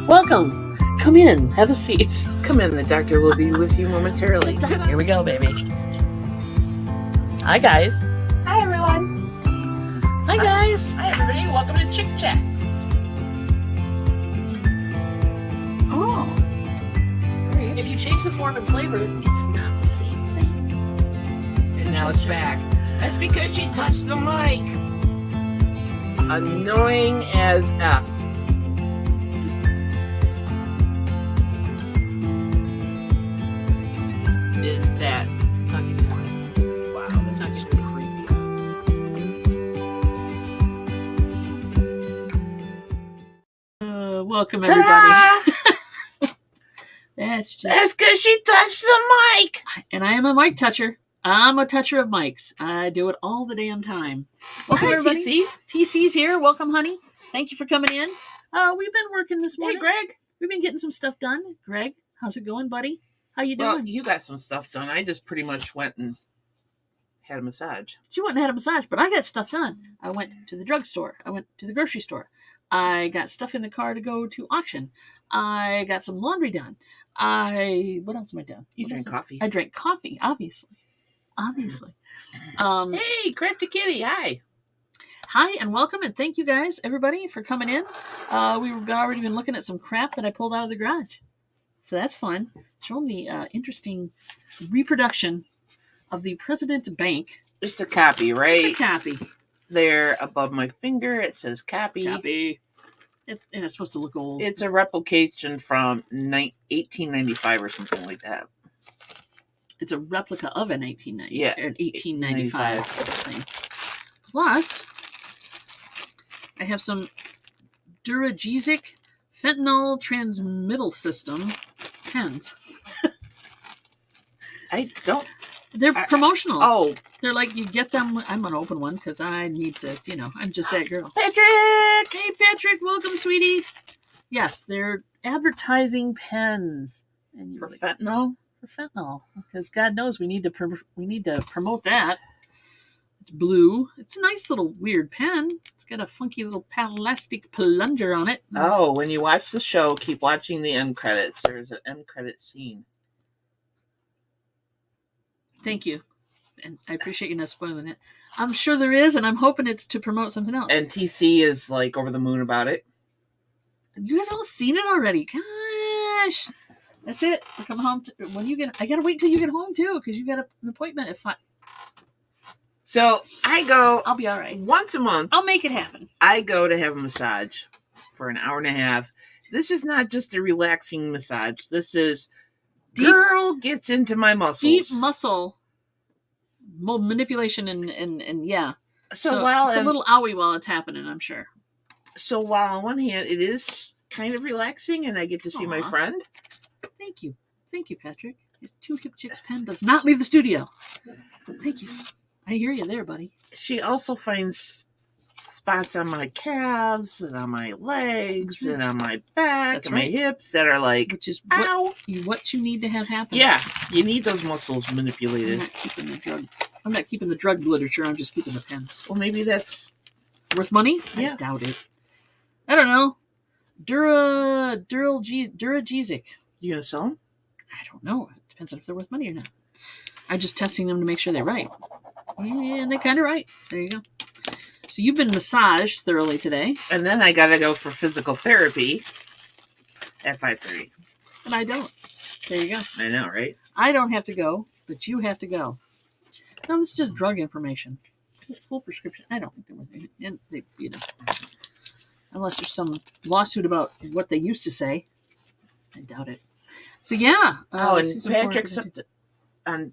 Welcome. Come in. Have a seat. Come in. The doctor will be with you momentarily. Here we go, baby. Hi, guys. Hi, everyone. Hi, guys. Hi, everybody. Welcome to Chick Chat. Oh. If you change the form and flavor, it's not the same thing. And now it's back. That's because she touched the mic. Annoying as F. Is that tugging away? Wow, that's actually creepy. Welcome, everybody. That's because she touched the mic. And I am a mic toucher. I'm a toucher of mics. I do it all the damn time. Welcome, everybody. TC. TC's here. Welcome, honey. Thank you for coming in. We've been working this morning. Hey, Greg. We've been getting some stuff done. Greg, how's it going, buddy? How you doing? Well, you got some stuff done. I just pretty much went and had a massage. She went and had a massage, but I got stuff done. I went to the drugstore. I went to the grocery store. I got stuff in the car to go to auction. I got some laundry done. What else am I doing? You drank coffee. I drank coffee, obviously. Hey, Crafty Kitty, hi. Hi, and welcome, and thank you guys, everybody, for coming in. We've already been looking at some crap that I pulled out of the garage. So that's fun. Showing the interesting reproduction of the President's Bank. It's a copy, right? It's a copy. There above my finger, it says copy. Copy. And it's supposed to look old. It's a replication from 1895 or something like that. It's a replica of an 1895. Yeah, an 1895 thing. Plus, I have some Duragesic fentanyl transmittal system pens. I don't. They're promotional. Oh. They're like, you get them. I'm going to open one because I need to, I'm just that girl. Patrick! Hey, Patrick. Welcome, sweetie. Yes, they're advertising pens. And For fentanyl? For fentanyl. Because God knows we need to promote that. It's blue. It's a nice little weird pen. It's got a funky little plastic plunger on it. Oh, when you watch the show, keep watching the end credits. There's an end credit scene. Thank you. And I appreciate you not spoiling it. I'm sure there is, and I'm hoping it's to promote something else. And TC is like over the moon about it. You guys all seen it already. Gosh. That's it. I'll come home. I got to wait till you get home, too, because you got an appointment at 5. So I go. I'll be all right. Once a month. I'll make it happen. I go to have a massage for an hour and a half. This is not just a relaxing massage. This is girl gets into my muscles. Deep muscle manipulation and yeah. So while it's a little owie while it's happening, I'm sure. So while on one hand it is kind of relaxing and I get to see my friend. Thank you, Patrick. His 2 Hip Chicks pen does not leave the studio. Thank you. I hear you there, buddy. She also finds spots on my calves and on my legs and on my back and my hips that are like, which is ow. What you need to have happen. Yeah, you need those muscles manipulated. I'm not keeping the drug literature. I'm just keeping the pens. Well, maybe that's worth money. Yeah. I doubt it. I don't know. Duragesic. You gonna sell them? I don't know. It depends on if they're worth money or not. I'm just testing them to make sure they're right. And they're kind of right. There you go. So you've been massaged thoroughly today. And then I gotta go for physical therapy at 5:30. And I don't. There you go. I know, right? I don't have to go, but you have to go. No, this is just drug information. Full prescription. I don't think they're worth it. And they, unless there's some lawsuit about what they used to say. I doubt it. So yeah. And Patrick's on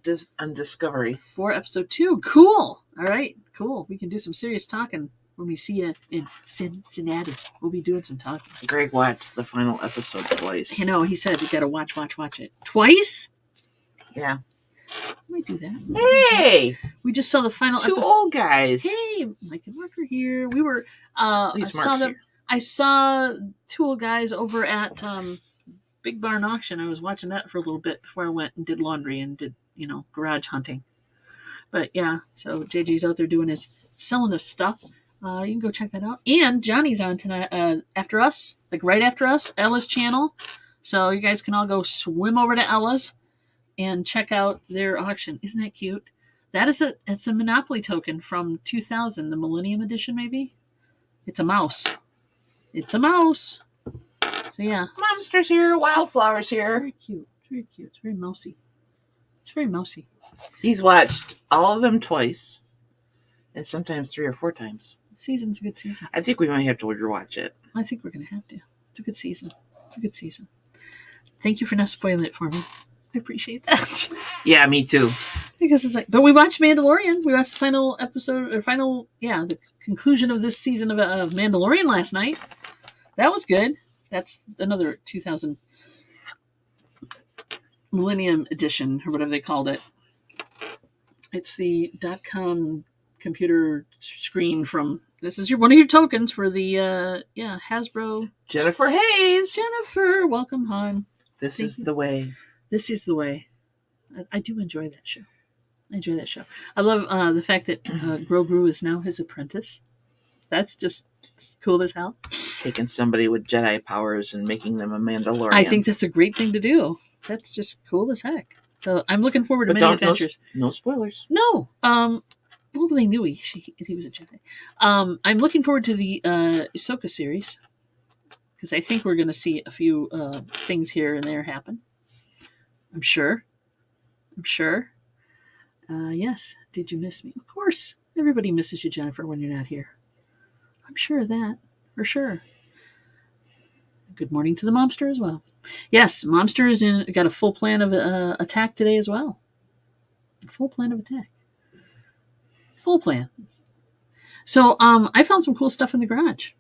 Discovery. 4 episode 2. Cool. All right. Cool. We can do some serious talking when we see you in Cincinnati. We'll be doing some talking. Greg watched the final episode twice. You know, he said you got to watch it. Twice? Yeah. I might do that. Hey! We just saw the final Two episode. old guys. Hey, Mike and Mark are here. We were, I saw 2 old guys over at Big Barn Auction. I was watching that for a little bit before I went and did laundry and did, garage hunting. But yeah, so JG's out there selling his stuff. You can go check that out. And Johnny's on tonight, after us, like right after us, Ella's channel. So you guys can all go swim over to Ella's and check out their auction. Isn't that cute? It's a Monopoly token from 2000, the Millennium Edition, maybe. It's a mouse. It's a mouse. So yeah, Monsters here, wildflowers here. very cute. Very cute. It's very mousy. It's very mousy. He's watched all of them twice, and sometimes 3 or 4 times. The season's a good season. I think we might have to rewatch it. I think we're gonna have to. It's a good season. It's a good season. Thank you for not spoiling it for me. I appreciate that. Yeah, me too. Because it's like, but we watched Mandalorian. We watched the final episode, or the conclusion of this season of Mandalorian last night. That was good. That's another 2000 Millennium Edition, or whatever they called it. It's the .com computer screen from. This is one of your tokens for the Hasbro. Jennifer Hayes. Jennifer, welcome, hon. This is the way. This is the way. I do enjoy that show. I love the fact that Grogu is now his apprentice. That's just cool as hell. Taking somebody with Jedi powers and making them a Mandalorian. I think that's a great thing to do. That's just cool as heck. So I'm looking forward to many adventures. No spoilers. No. Well, they knew he was a Jedi. I'm looking forward to the Ahsoka series because I think we're going to see a few things here and there happen. I'm sure. Yes. Did you miss me? Of course. Everybody misses you, Jennifer, when you're not here. I'm sure of that. For sure. Good morning to the Momster as well. Yes, Momster is got a full plan of attack today as well. A full plan of attack. Full plan. So I found some cool stuff in the garage.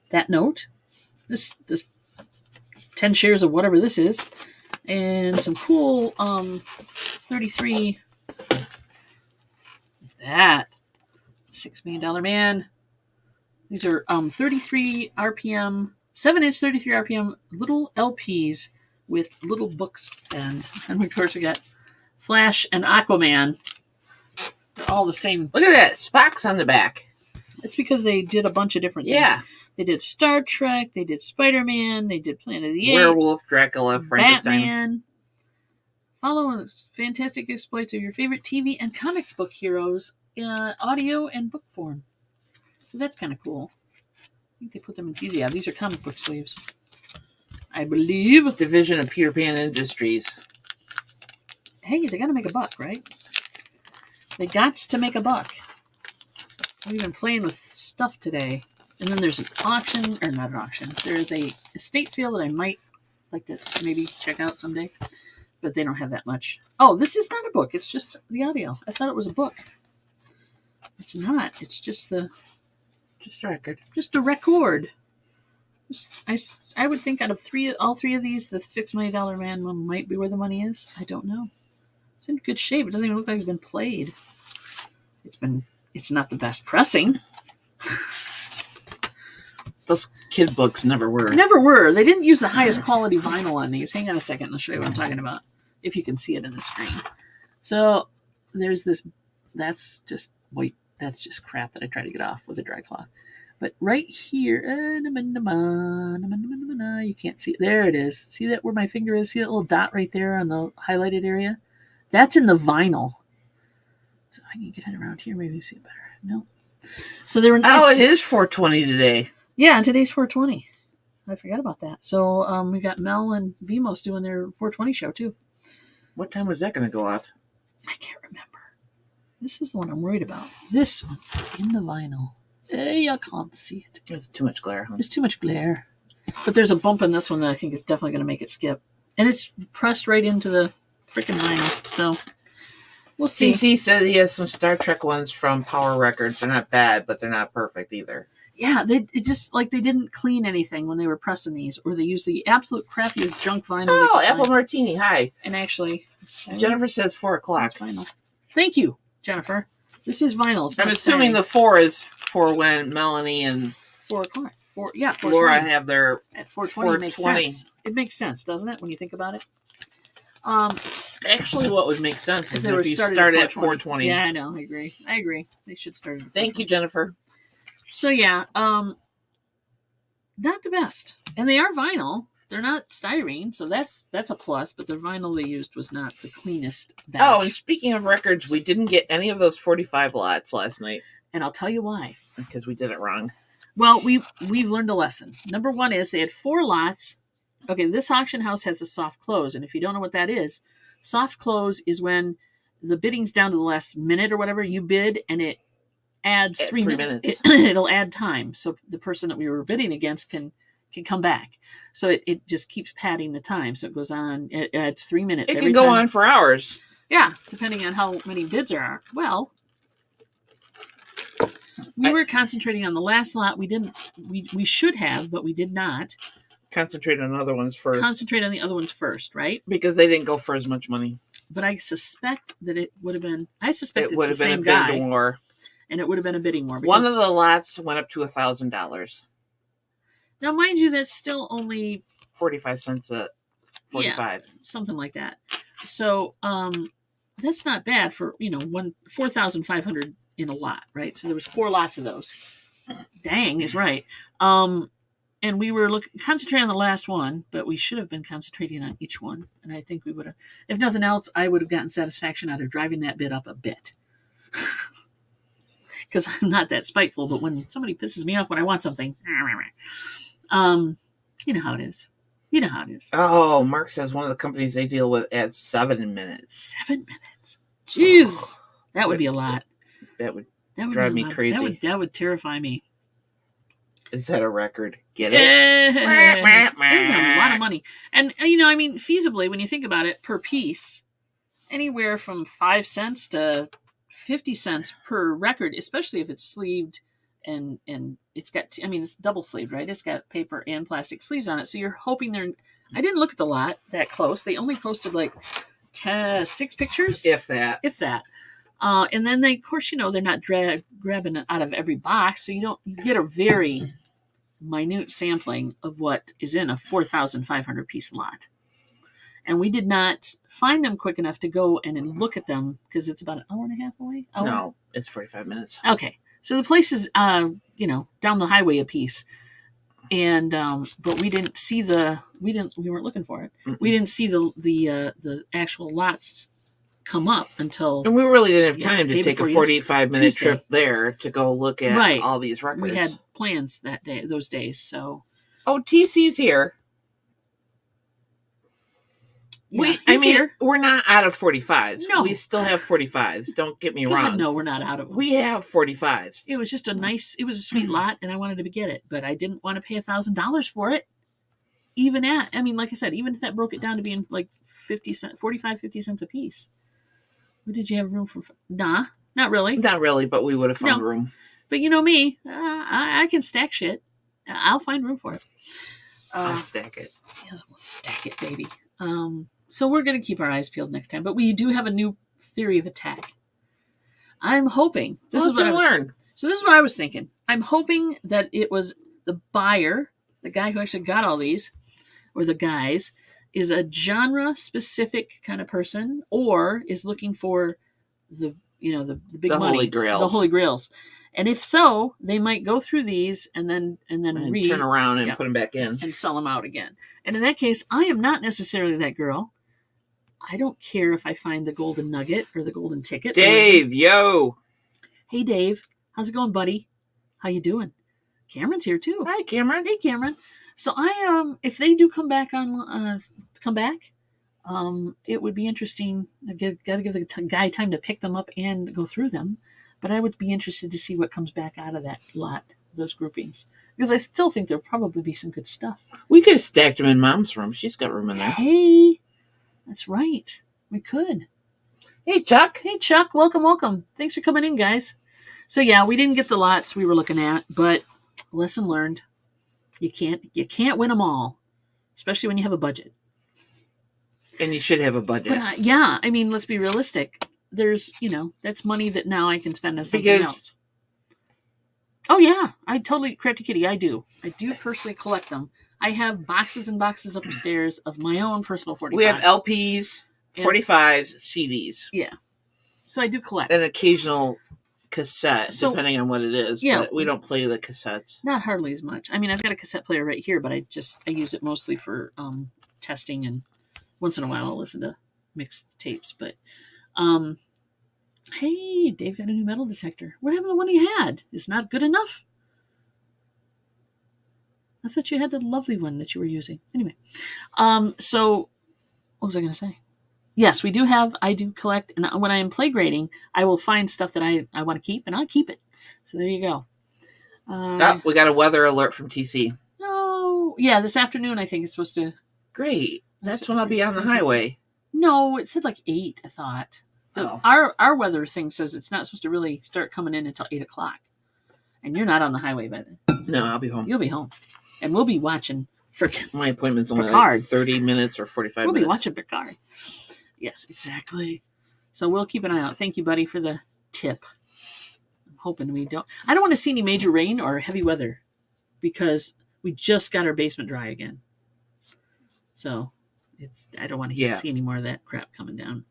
That note. This 10 shares of whatever this is. And some cool 33. That $6 million man. These are 33 RPM, 7-inch 33 RPM little LPs with little books and of course we got Flash and Aquaman. They're all the same. Look at that. Spock's on the back. It's because they did a bunch of different things. Yeah. They did Star Trek, they did Spider-Man, they did Planet of the Apes. Werewolf, Dracula, Frankenstein. Batman. Follow fantastic exploits of your favorite TV and comic book heroes in audio and book form. So that's kind of cool. I think they put them in these. Yeah, these are comic book sleeves. I believe. Division of Peter Pan Industries. Hey, they got to make a buck, right? They got to make a buck. So we've been playing with stuff today. And then there's an auction, or not an auction. There is a estate sale that I might like to maybe check out someday. But they don't have that much. Oh, this is not a book. It's just the audio. I thought it was a book. It's not. It's just the... Just a record. Just a record. I would think out of all three of these, the $6 million man one might be where the money is. I don't know. It's in good shape. It doesn't even look like it's been played. It's not the best pressing. Those kid books never were. Never were. They didn't use the highest quality vinyl on these. Hang on a second. I'll show you what I'm talking about. If you can see it in the screen. So there's this. That's just white. That's just crap that I try to get off with a dry cloth. But right here, you can't see it. There it is. See that where my finger is? See that little dot right there on the highlighted area? That's in the vinyl. So I can get it around here. Maybe you see it better. No. So there. Oh, it is 420 today. Yeah, and today's 420. I forgot about that. So we got Mel and Bemos doing their 420 show too. What time was that going to go off? I can't remember. This is the one I'm worried about. This one in the vinyl. You can't see it. There's too much glare. Huh? There's too much glare. But there's a bump in this one that I think is definitely going to make it skip. And it's pressed right into the freaking vinyl. So we'll see. CC said he has some Star Trek ones from Power Records. They're not bad, but they're not perfect either. Yeah, it just like they didn't clean anything when they were pressing these, or they used the absolute crappiest junk vinyl. Oh, Apple Martini, hi. And actually, Jennifer says 4 o'clock. Vinyl. Thank you, Jennifer. This is vinyl. I'm assuming the 4 is for when Melanie and 4 o'clock. 4:20. Laura have their at 4:20. It makes sense. It makes sense, doesn't it, when you think about it? Actually, what would make sense is if you start at 4:20. Yeah, I know. I agree. They should start at 4:20. Thank you, Jennifer. So yeah, not the best. And they are vinyl. They're not styrene, so that's a plus. But the vinyl they used was not the cleanest batch. Oh, and speaking of records, we didn't get any of those 45 lots last night. And I'll tell you why. Because we did it wrong. Well, we've learned a lesson. Number one is they had 4 lots. Okay, this auction house has a soft close, and if you don't know what that is, soft close is when the bidding's down to the last minute or whatever. You bid, and it adds 3 minutes. It'll add time, so the person that we were bidding against can come back. So it just keeps padding the time. So it goes on. It adds 3 minutes. It can go on for hours. Yeah, depending on how many bids there are. Well, we were concentrating on the last lot. We didn't. We should have, but we did not. Concentrate on other ones first. Concentrate on the other ones first, right? Because they didn't go for as much money. But I suspect that it would have been. I suspect it would it's have the been same a guy, bidding war. And it would have been a bidding war. One of the lots went up to $1,000. Now, mind you, that's still only 45 cents a 45. Yeah, something like that. So that's not bad for 4,500 in a lot, right? So there was 4 lots of those. Dang is right. And we were concentrating on the last one, but we should have been concentrating on each one. And I think we would have, if nothing else, I would have gotten satisfaction out of driving that bid up a bit. Because I'm not that spiteful, but when somebody pisses me off when I want something, you know how it is. You know how it is. Oh, Mark says one of the companies they deal with adds 7 minutes. 7 minutes. Jeez. That would be a lot. That would drive me crazy. That would terrify me. Is that a record? Get it? It's a lot of money. And, feasibly, when you think about it, per piece, anywhere from 5 cents to 50 cents per record, especially if it's sleeved and it's got, it's double sleeved, right? It's got paper and plastic sleeves on it. So you're hoping I didn't look at the lot that close. They only posted like 6 pictures. If that. And then of course, they're not grabbing it out of every box. So you get a very minute sampling of what is in a 4,500 piece lot. And we did not find them quick enough to go and look at them because it's about an hour and a half away. No, it's 45 minutes. Okay. So the place is, down the highway a piece. And, but we didn't see we weren't looking for it. Mm-mm. We didn't see the actual lots come up until. And we really didn't have time to take a 45-minute trip there to go look at all these records. We had plans those days. So. Oh, TC's here. Yeah, we're not out of 45s. No. We still have 45s. Don't get me wrong. No, we're not out of them. We have 45s. It was just it was a sweet lot, and I wanted to get it, but I didn't want to pay $1,000 for it. Like I said, even if that broke it down to being like 45, 50 cents a piece. What did you have room for? Nah, not really. Not really, but we would have found room. But you know me, I can stack shit. I'll find room for it. I'll stack it. Yes, we'll stack it, baby. So we're going to keep our eyes peeled next time. But we do have a new theory of attack. I'm hoping. So this is what I was thinking. I'm hoping that it was the buyer, the guy who actually got all these, or the guys, is a genre-specific kind of person, or is looking for the big money, Holy Grails. The Holy Grails. And if so, they might go through these and then turn around and put them back in and sell them out again. And in that case, I am not necessarily that girl. I don't care if I find the golden nugget or the golden ticket. Dave, yo. Hey, Dave. How's it going, buddy? How you doing? Cameron's here too. Hi, Cameron. Hey, Cameron. So if they do come back, it would be interesting. Gotta give the guy time to pick them up and go through them. But I would be interested to see what comes back out of that lot, those groupings. Because I still think there'll probably be some good stuff. We could have stacked them in Mom's room. She's got room in there. Hey, that's right. We could. Hey, Chuck. Hey, Chuck. Welcome. Thanks for coming in, guys. So, yeah, we didn't get the lots we were looking at, but lesson learned. You can't win them all, especially when you have a budget. And you should have a budget. But, let's be realistic. There's, that's money that now I can spend on something else. Oh, yeah. I totally, correct, Kitty, I do. I do personally collect them. I have boxes and boxes upstairs of my own personal 45s. We have LPs, 45s, CDs. Yeah. So I do collect. And occasional cassette, So- depending on what it is. Yeah. But we don't play the cassettes. Not hardly as much. I mean, I've got a cassette player right here, but I use it mostly for testing, and once in a while I'll listen to mixed tapes. But hey, Dave got a new metal detector. What happened to the one he had? Is not good enough? I thought you had the lovely one that you were using. Anyway, so what was I going to say? Yes, I do collect, and when I am play grading, I will find stuff that I want to keep, and I'll keep it. So there you go. We got a weather alert from TC. No, yeah, this afternoon I think it's supposed to. Great. That's when I'll be on the highway. No, it said like 8, I thought. Oh. Our weather thing says it's not supposed to really start coming in until 8 o'clock. And you're not on the highway by then. No, I'll be home. You'll be home. And we'll be watching freaking My appointment's only Picard. like 30 minutes or 45 We'll minutes. be watching Picard. Yes, exactly. So we'll keep an eye out. Thank you, buddy, for the tip. I'm hoping we don't. I don't want to see any major rain or heavy weather because we just got our basement dry again. So I don't want to see any more of that crap coming down.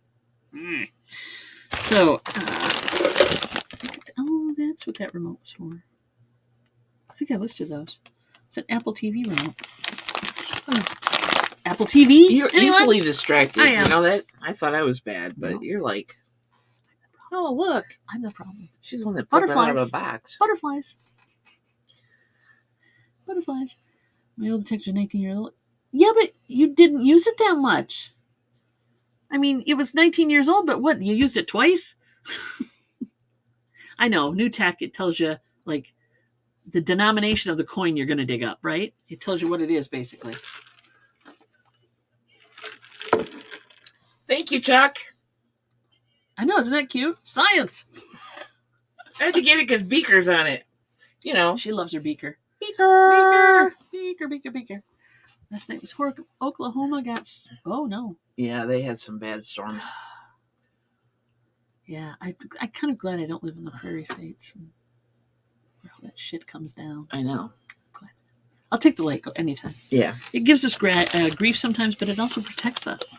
So, that's what that remote was for. I think I listed those. It's an Apple TV remote. Oh. Apple TV? You're Anyone? easily distracted. I am. You know that? I thought I was bad, but No. you're like, oh, look. I'm the problem. She's the one that put that out of Butterflies. a box. Butterflies. My old detector's 19 years old. Yeah, but you didn't use it that much. I mean, it was 19 years old, but what? You used it twice? I know. New tech, it tells you, like, the denomination of the coin you're going to dig up, right? It tells you what it is, basically. Thank you, Chuck. I know. Isn't that cute? Science. I had to get it because Beaker's on it. You know. She loves her beaker. Beaker. Beaker. Last night was Oklahoma got... Oh, no. Yeah, they had some bad storms. Yeah, I kind of glad I don't live in the prairie states where all that shit comes down. I know. I'll take the lake anytime. Yeah. It gives us grief sometimes, but it also protects us.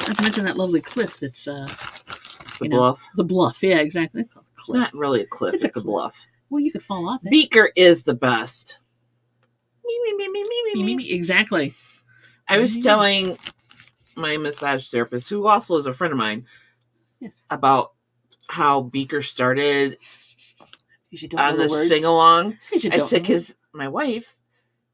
Not to mention that lovely cliff that's... The bluff. The bluff, yeah, exactly. It's not really a cliff. It's a a cliff. bluff. Well, you could fall off it. Beaker is the best. Exactly. I was telling my massage therapist, who also is a friend of mine, Yes. about how Beaker started on the words. sing-along. You I don't said, know. because my wife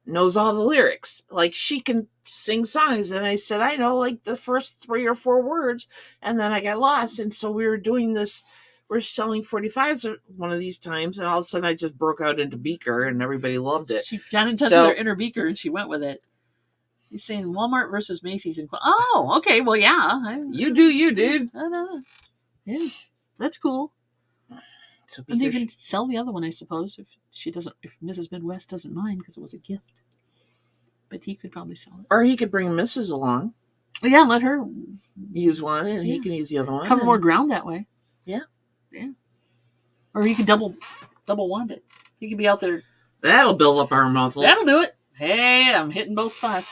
knows all the lyrics. Like, she can sing songs. And I said, I know, like, the first 3 or 4 words. And then I got lost. And so we were doing this. We're selling 45s one of these times. And all of a sudden, I just broke out into Beaker. And everybody loved it. She got in touch with her inner beaker and she went with it. He's saying Walmart versus Macy's. Oh, okay. Well, yeah. You do you, dude. I know. Yeah. That's cool. So And you Beaker, can sell the other one, I suppose, if Mrs. Midwest doesn't mind, because it was a gift. But he could probably sell it. or he could bring Mrs. along. Yeah, let her Use one, and he Yeah. can use the other one. cover more ground that way. Yeah. Yeah. Or he could double wand it. He could be out there. That'll build up our muscle. That'll do it. Hey, I'm hitting both spots.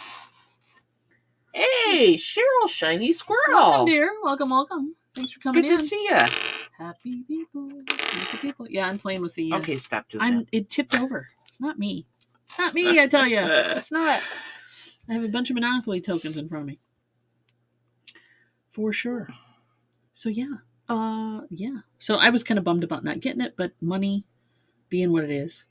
Hey, Cheryl, shiny squirrel. Welcome, dear. Welcome. Thanks for coming Good in. to see ya. Happy people. Beautiful people. Yeah, I'm playing with the... Okay, stop doing that. It tipped over. It's not me. It's not me, I tell you. It's not. I have a bunch of Monopoly tokens in front of me. For sure. So, yeah. So I was kind of bummed about not getting it, but money being what it is.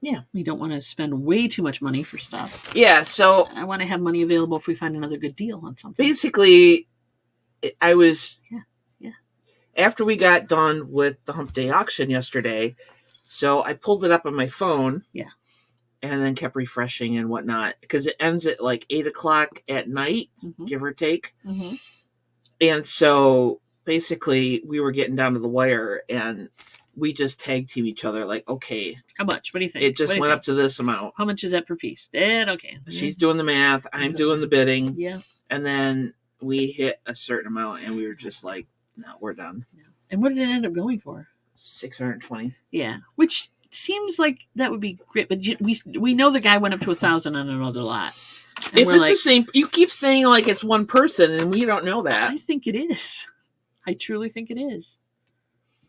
Yeah. We don't want to spend way too much money for stuff. Yeah, so I want to have money available if we find another good deal on something. basically, I was... Yeah. After we got done with the Hump Day auction yesterday, so I pulled it up on my phone. Yeah. And then kept refreshing and whatnot, because it ends at like 8 o'clock at night, give or take. Mm-hmm. And so basically we were getting down to the wire, and we just tag team each other like, okay, How much? What do you think? it just went up to this amount. How much is that per piece? Okay. She's doing the math, I'm doing the bidding, Yeah. and then we hit a certain amount, and we were just like, no, we're done. And what did it end up going for? 620. Yeah. Which seems like that would be great, but we know the guy went up to 1,000 on another lot. And If we're it's like, the same, you keep saying like it's one person, and we don't know that. I think it is. I truly think it is.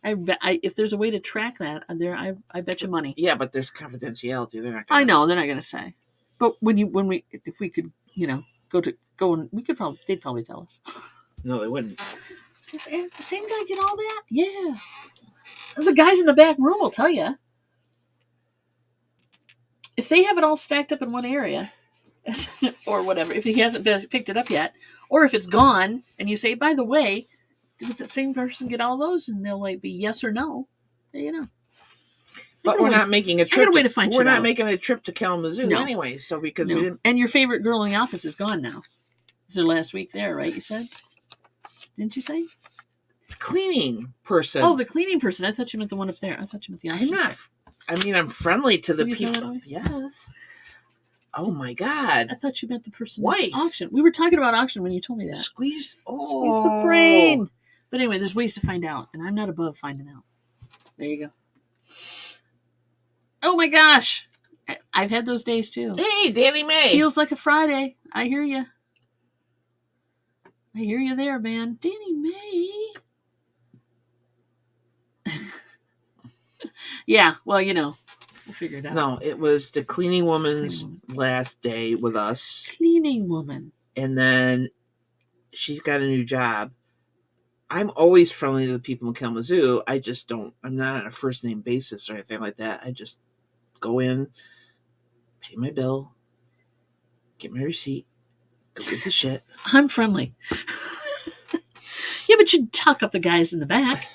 if there's a way to track that, I bet you money. Yeah, but there's confidentiality. They're not. I know they're not going to say. But if we could, they'd probably tell us. No, they wouldn't. The same guy get all that? Yeah. The guys in the back room will tell you. If they have it all stacked up in one area, or whatever, if he hasn't picked it up yet, or if it's gone, and you say, by the way, does that same person get all those? And they'll be yes or no. There you know. But we're not making a trip. We're not making a trip to Kalamazoo anyway. So because we didn't. And your favorite girl in the office is gone now. It's their last week there, right? You said, didn't you say? The cleaning person. Oh, the cleaning person. I thought you meant the one up there. I thought you meant the office. I'm not. I mean, I'm friendly to the people. Yes. Oh my God. I thought you meant the person. Wife. Auction. We were talking about auction when you told me that. Squeeze the brain. But anyway, there's ways to find out, and I'm not above finding out. There you go. Oh my gosh. I've had those days too. Hey, Danny May. Feels like a Friday. I hear you. I hear you there, man. Danny May. Yeah, well, we'll figure it out. No, it was the cleaning woman's last day with us. Cleaning woman. And then she's got a new job. I'm always friendly to the people in Kalamazoo. I'm not on a first name basis or anything like that. I just go in, pay my bill, get my receipt, go get the shit. I'm friendly. Yeah, but you talk up the guys in the back.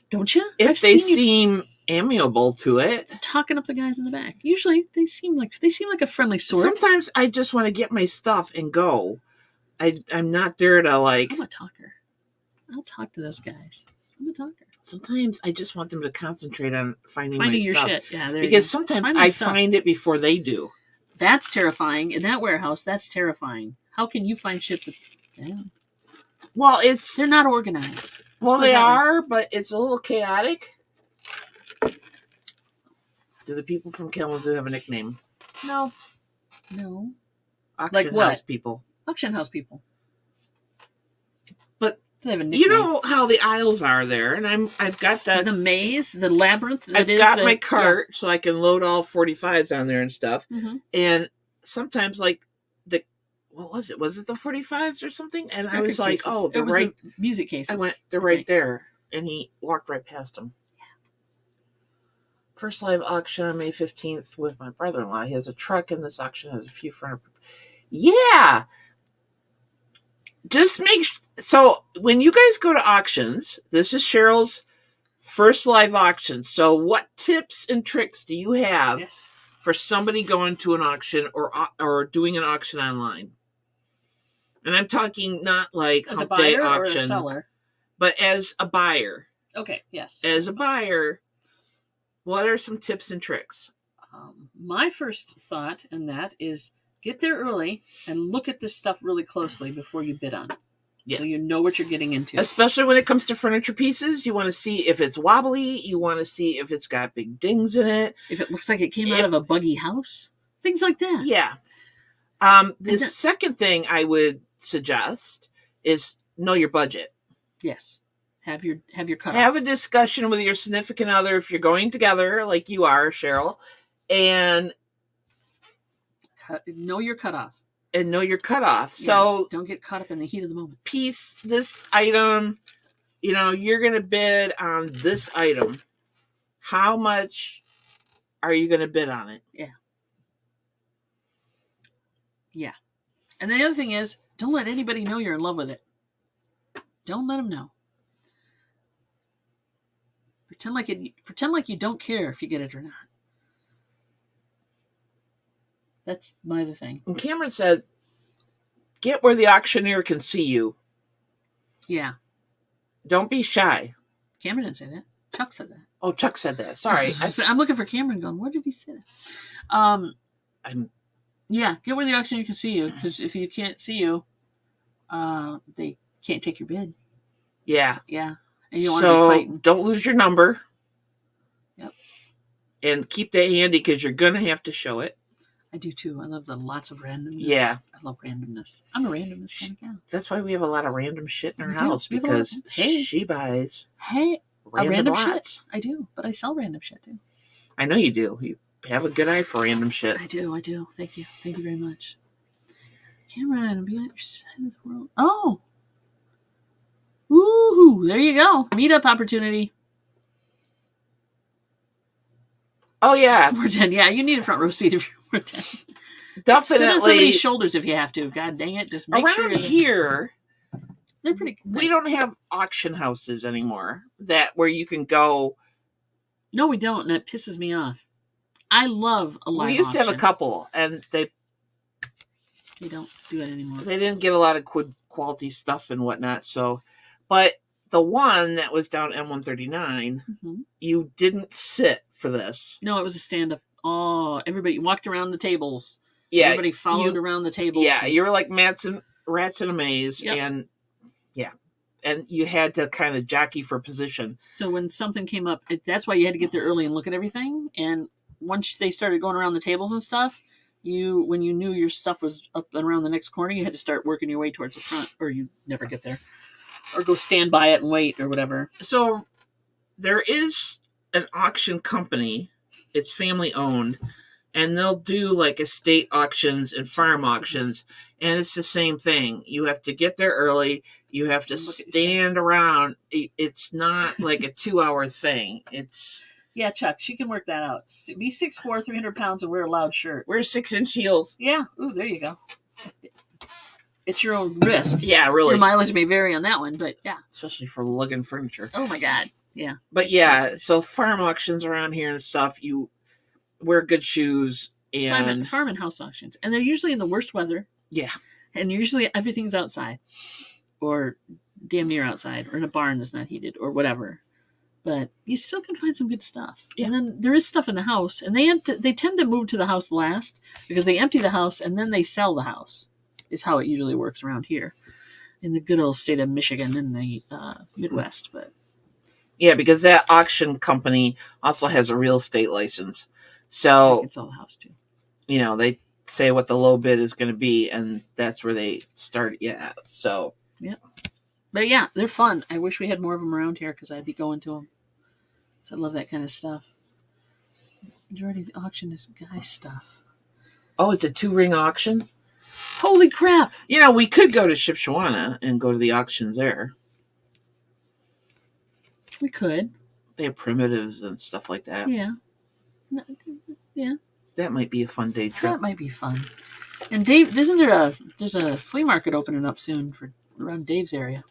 Don't you? If they seem amiable to it. Talking up the guys in the back. Usually they seem like a friendly sort. Sometimes I just want to get my stuff and go. I'm not there to like. I'm a talker. I'll talk to those guys. I'm a talker. Sometimes I just want them to concentrate on finding your stuff. shit. Yeah, because sometimes I find it before they do. That's terrifying. In that warehouse, that's terrifying. How can you find shit that? Yeah. Well, they're not organized. They are, but it's a little chaotic. Do the people from Kalamazoo have a nickname? No. Auction house people. Auction house people. But they have a nickname. You know how the aisles are there, and I've got the maze, the labyrinth. I've got my cart so I can load all 45s on there and stuff. Mm-hmm. And sometimes what was it? Was it the 45s or something? And I was like, cases. Oh, they're right. Music cases. I went, they're right there. And he walked right past them. Yeah. First live auction on May 15th with my brother-in-law. He has a truck, and this auction has a few front. Yeah. Just so when you guys go to auctions, this is Cheryl's first live auction. So what tips and tricks do you have for somebody going to an auction or doing an auction online? And I'm talking not like as a buyer or a seller, but as a buyer. Okay, yes. As a buyer, what are some tips and tricks? My first thought in that is get there early and look at this stuff really closely before you bid on it. Yeah. So you know what you're getting into. Especially when it comes to furniture pieces, you want to see if it's wobbly. You want to see if it's got big dings in it. If it looks like it came out of a buggy house. Things like that. Yeah. The second thing I would suggest is know your budget. Yes. Have your cutoff. Have a discussion with your significant other if you're going together, like you are, Cheryl, and know your cutoff. And know your cutoff. Yeah, so don't get caught up in the heat of the moment. This item, you're going to bid on this item. How much are you going to bid on it? Yeah. Yeah. And the other thing is, don't let anybody know you're in love with it. Don't let them know. Pretend like you don't care if you get it or not. That's my other thing. And Cameron said, get where the auctioneer can see you. Yeah. Don't be shy. Cameron didn't say that. Chuck said that. Oh, Chuck said that. Sorry. I'm looking for Cameron going, where did he say that? Yeah, get where the auctioneer can see you, because if you can't see you, they can't take your bid. Yeah. So, yeah. And you want to be fighting. Don't lose your number. Yep. And keep that handy because you're going to have to show it. I do too. I love the lots of randomness. Yeah. I love randomness. I'm a randomness kind of gal. That's why we have a lot of random shit in our We do. house, We have a lot of- because Hey. she buys Hey, random shit. lots. I do, but I sell random shit too. I know you do. You have a good eye for random shit. I do. Thank you. Thank you very much. Camera and be on your side of the world. Oh. Woohoo. There you go. Meetup opportunity. Oh yeah, 410. Yeah, you need a front row seat if you're 410. Sit on definitely. somebody's shoulders if you have to. God dang it. Just make sure Around here, they're pretty nice. we don't have auction houses anymore where you can go. No, we don't, and it pisses me off. I love a live We used to have a auction. couple, and they don't do it anymore. They didn't get a lot of good quality stuff and whatnot. So, but the one that was down M139, you didn't sit for this. No, it was a stand-up. Oh, everybody walked around the tables. Yeah, everybody followed around the tables. Yeah, you were like rats in a maze, Yep. and you had to kind of jockey for position. So when something came up, that's why you had to get there early and look at everything. And once they started going around the tables and stuff, when you knew your stuff was up and around the next corner, you had to start working your way towards the front, or you never get there, or go stand by it and wait, or whatever. So there is an auction company. It's family owned, and they'll do like estate auctions and farm auctions, and it's the same thing. You have to get there early. You have to stand around. It's not like a 2-hour thing. It's... Yeah, Chuck, she can work that out. Be 6'4", 300 pounds, and wear a loud shirt. Wear 6-inch heels. Yeah. Ooh, there you go. It's your own risk. Yeah, really. Your mileage may vary on that one, but yeah. Especially for lugging furniture. Oh, my God. Yeah. But yeah, so farm auctions around here and stuff, you wear good shoes. And farm and house auctions. And they're usually in the worst weather. Yeah. And usually everything's outside. Or damn near outside. Or in a barn that's not heated. Or whatever. But you still can find some good stuff. Yeah. And then there is stuff in the house. And they tend to move to the house last. Because they empty the house and then they sell the house. Is how it usually works around here. In the good old state of Michigan in the Midwest. But yeah, because that auction company also has a real estate license. So they can sell the house too. They say what the low bid is going to be. And that's where they start. Yeah. So. Yeah. But yeah, they're fun. I wish we had more of them around here because I'd be going to them. So I love that kind of stuff. Majority of the auction is guy stuff. Oh, it's a 2-ring auction? Holy crap! We could go to Shipshawana and go to the auctions there. We could. They have primitives and stuff like that. Yeah. Yeah. That might be a fun day trip. That might be fun. And Dave, there's a flea market opening up soon around Dave's area.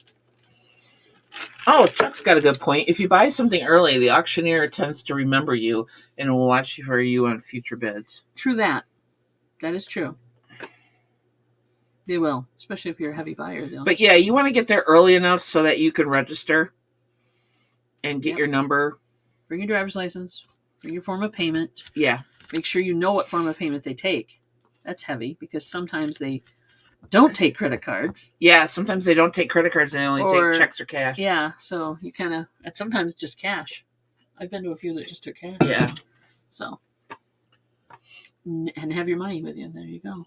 Oh, Chuck's got a good point. If you buy something early, the auctioneer tends to remember you and will watch for you on future bids. True that. That is true. They will, especially if you're a heavy buyer. But yeah, you want to get there early enough so that you can register and get your number. Bring your driver's license. Bring your form of payment. Yeah. Make sure you know what form of payment they take. That's heavy because sometimes they don't take credit cards. Yeah, sometimes they don't take credit cards. They only take checks or cash. Yeah, so you kind of, and sometimes just cash. I've been to a few that just took cash. Yeah. So, and have your money with you. There you go.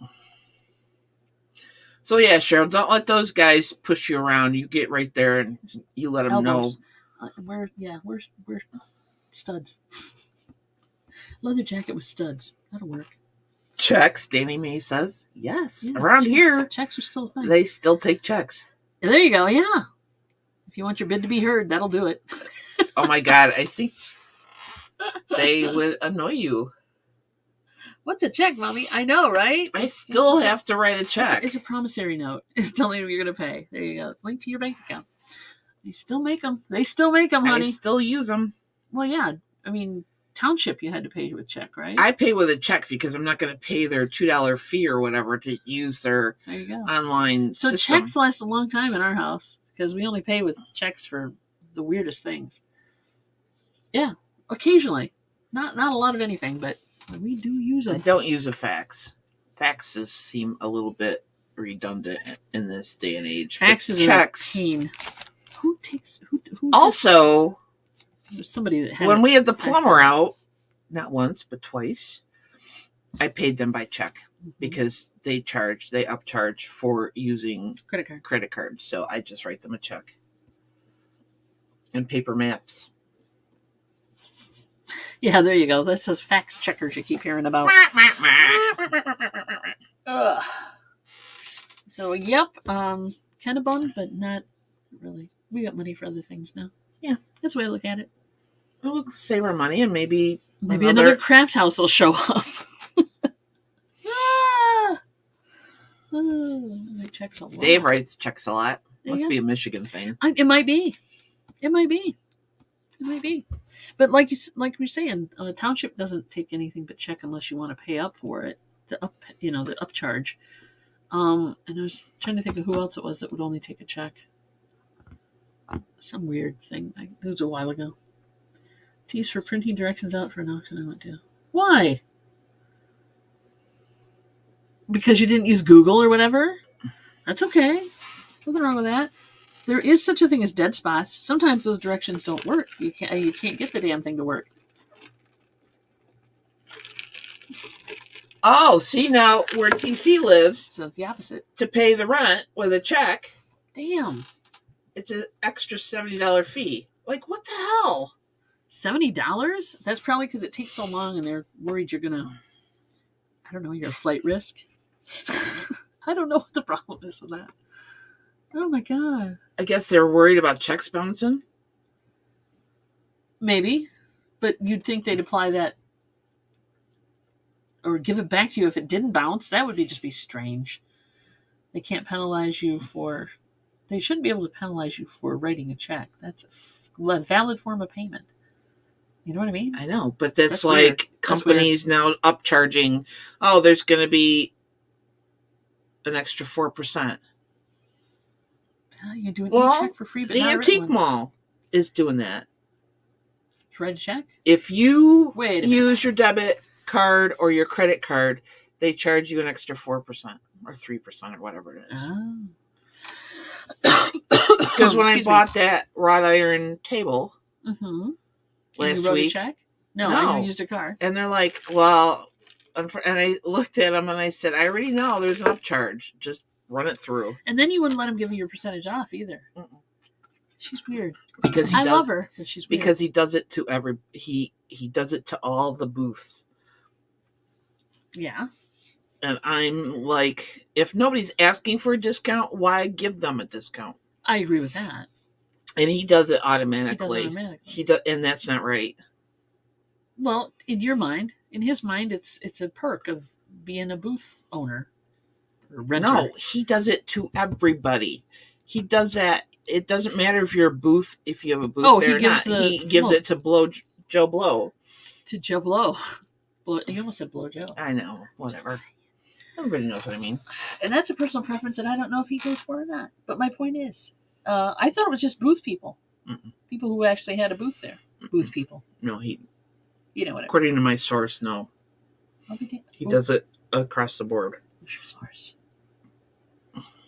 So yeah, Cheryl, don't let those guys push you around. You get right there and you let them know. We're studs. Leather jacket with studs. That'll work. Checks, Danny May says. Yes. Yeah, around here. Checks are still a thing. They still take checks. There you go. Yeah. If you want your bid to be heard, that'll do it. Oh my God. I think they would annoy you. What's a check, Mommy? I know, right? I still have to write a check. It's a promissory note. It's telling you you're going to pay. There you go. It's linked to your bank account. They still make them. They still make them, honey. I still use them. Well, yeah. I mean, township, you had to pay with check, right? I pay with a check because I'm not going to pay their $2 fee or whatever to use their online system. So checks last a long time in our house because we only pay with checks for the weirdest things. Yeah, occasionally. Not a lot of anything, but we do use them. I don't use a fax. Faxes seem a little bit redundant in this day and age. Faxes are routine. Who takes... Who also... There's somebody that had when we had the plumber out, not once, but twice, I paid them by check Mhm. because they upcharge for using Credit card. cards. So I just write them a check. And paper maps. Yeah, there you go. That's those fax checkers you keep hearing about. Ugh. So, yep, kind of bummed, but not really. We got money for other things now. Yeah, that's the way I look at it. We'll save our money and maybe another craft house will show up. Ah! Oh, it checks a lot. Dave writes checks a lot. Yeah. Must be a Michigan thing. It might be. It might be. But like we're saying, a township doesn't take anything but check unless you want to pay up for it. The upcharge. And I was trying to think of who else it was that would only take a check. Some weird thing. It was a while ago. T's for printing directions out for an auction I went to. Why? Because you didn't use Google or whatever? That's okay. Nothing wrong with that. There is such a thing as dead spots. Sometimes those directions don't work. You can't get the damn thing to work. Oh, see now where TC lives. So the opposite. To pay the rent with a check. Damn. It's an extra $70 fee. Like, what the hell? $70? That's probably because it takes so long and they're worried you're going to, I don't know, you're a flight risk. I don't know what the problem is with that. Oh my God. I guess they're worried about checks bouncing? Maybe. But you'd think they'd apply that or give it back to you if it didn't bounce. That would just be strange. They can't penalize you for... They shouldn't be able to penalize you for writing a check. That's a valid form of payment. You know what I mean? I know, but that's like weird. companies now upcharging. Oh, there's going to be an extra 4%. You do an e-check for free, but the not antique mall is doing that. Write a check? If you use your debit card or your credit card, they charge you an extra 4% or 3% or whatever it is. Oh. Because when I bought that wrought iron table last week, a check? No, I used a card. And they're like, well, and I looked at them and I said, I already know there's an upcharge. Just run it through. And then you wouldn't let him give you your percentage off either. Mm-mm. She's weird. Because I love her, but she's weird. Because he does it to he does it to all the booths. Yeah. And I'm like, if nobody's asking for a discount, why give them a discount? I agree with that. And he does it automatically. He does and that's not right. Well, in your mind, in his mind, it's a perk of being a booth owner or renter. No, he does it to everybody. He does that. It doesn't matter if you're a booth, if you have a booth there or not. He gives it to Joe Blow. To Joe Blow. You almost said Blow Joe. I know. Whatever. Everybody knows what I mean. And that's a personal preference that I don't know if he goes for or not. But my point is, I thought it was just booth people. Mm-mm. People who actually had a booth there. Mm-mm. Booth people. No, he... You know what I mean. According to my source, no. He does it across the board. What's your source?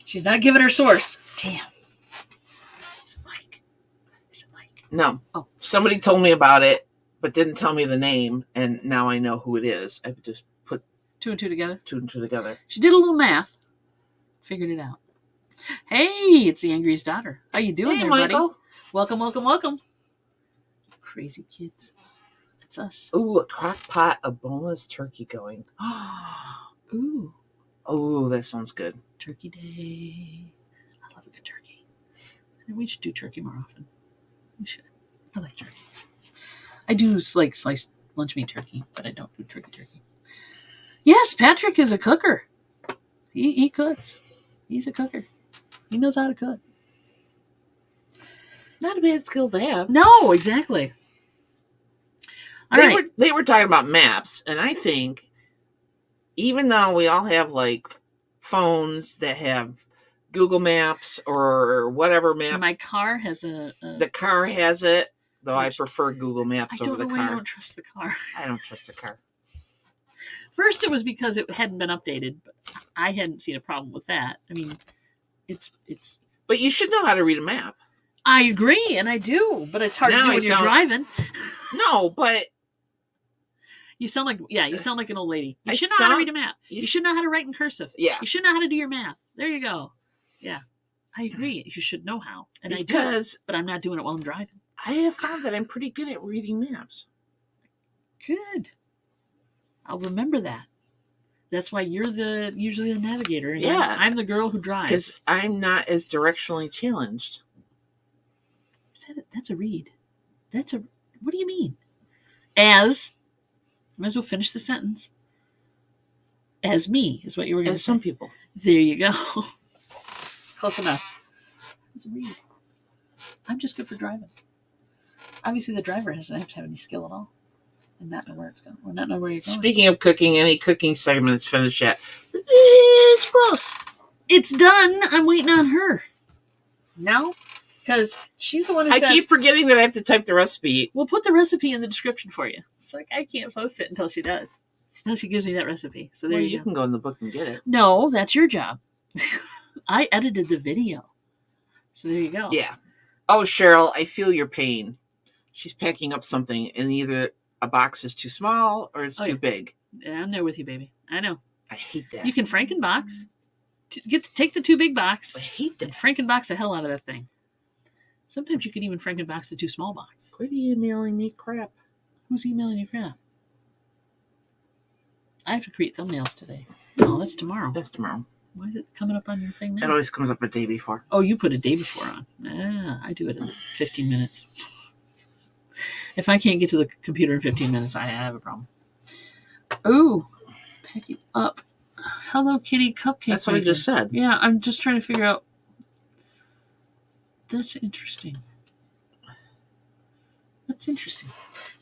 She's not giving her source. Damn. Is it Mike? No. Oh. Somebody told me about it, but didn't tell me the name, and now I know who it is. I just put two and two together. She did a little math. Figured it out. Hey, it's the Angriest Daughter. How you doing there, Michael? Buddy? Welcome. Crazy kids. It's us. Ooh, a crock pot of boneless turkey going. Ooh. Oh, that sounds good. Turkey day. I love a good turkey. We should do turkey more often. We should. I like turkey. I do like sliced lunch meat turkey, but I don't do turkey. Yes, Patrick is a cooker. He cooks. He's a cooker. He knows how to cook. Not a bad skill to have. No, exactly. They were talking about maps, and I think even though we all have like phones that have Google Maps or whatever map, my car has the car has it. Though I prefer Google Maps over the car. I don't trust the car. I don't trust the car. First, it was because it hadn't been updated, but I hadn't seen a problem with that. I mean, it's. But you should know how to read a map. I agree, and I do, but it's hard to do when you're driving. No, but You sound like you sound like an old lady. You I should know how to sound- read a map. You should know how to write in cursive. Yeah. You should know how to do your math. There you go. Yeah. I agree. You should know how. And I do. Because But I'm not doing it while I'm driving. I have found that I'm pretty good at reading maps. Good. I'll remember that. That's why you're usually the navigator. And Yeah. I'm the girl who drives. Because I'm not as directionally challenged. That's a read. What do you mean? As, might as well finish the sentence. As me is what you were going to As say. some people. There you go. Close enough. It's a read. I'm just good for driving. Obviously, the driver doesn't have to have any skill at all. And not know where it's going. Or not know where you're going. Speaking of cooking, any cooking segments finished yet? It's close. It's done. I'm waiting on her. No? Because she's the one who I says... keep forgetting that I have to type the recipe. We'll put the recipe in the description for you. It's like, I can't post it until she does. Until she gives me that recipe. So there Well, you you go. can go in the book and get it. No, that's your job. I edited the video. So there you go. Yeah. Oh, Cheryl, I feel your pain. She's packing up something, and either a box is too small or it's too big. Yeah, I'm there with you, baby. I know. I hate that. You can Frankenbox. Take the too big box I hate and that. Frankenbox the hell out of that thing. Sometimes you can even Frankenbox the too small box. Quit emailing me crap. Who's emailing you crap? I have to create thumbnails today. No, that's tomorrow. That's tomorrow. Why is it coming up on your thing It now? always comes up a day before. Oh, you put a day before on. Ah, I do it in 15 minutes. If I can't get to the computer in 15 minutes, I have a problem. Ooh, packing up. Hello Kitty cupcake. That's what I just said. Yeah, I'm just trying to figure out. That's interesting. That's interesting.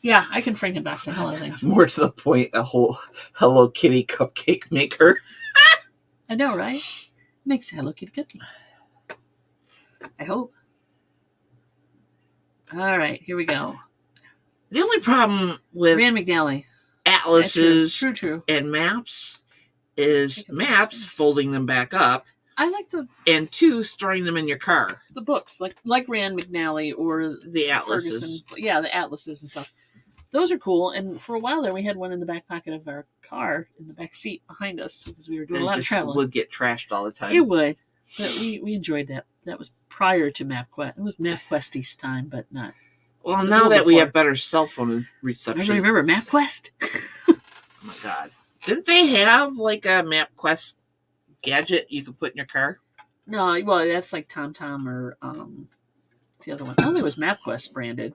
Yeah, I can Frankenbox the hell out of things. More to the point, a whole Hello Kitty cupcake maker. I know, right? Makes Hello Kitty cupcakes. I hope. All right, here we go. The only problem with Rand McNally. atlases True. and maps is Take a maps, picture. folding them back up, I like and 2, storing them in your car. the books, like Rand McNally or The atlases. Ferguson. Yeah, the atlases and stuff. Those are cool. And for a while there, we had one in the back pocket of our car, in the back seat behind us, because we were doing And a lot of just traveling. would get trashed all the time. It would, but we enjoyed that. That was prior to MapQuest. It was MapQuestie's time, but not. Well, It was a now little that we before. have better cell phone reception. Everybody remember MapQuest? Oh my god. Didn't they have like a MapQuest gadget you could put in your car? No, well, that's like TomTom or what's the other one? I don't think it was MapQuest branded.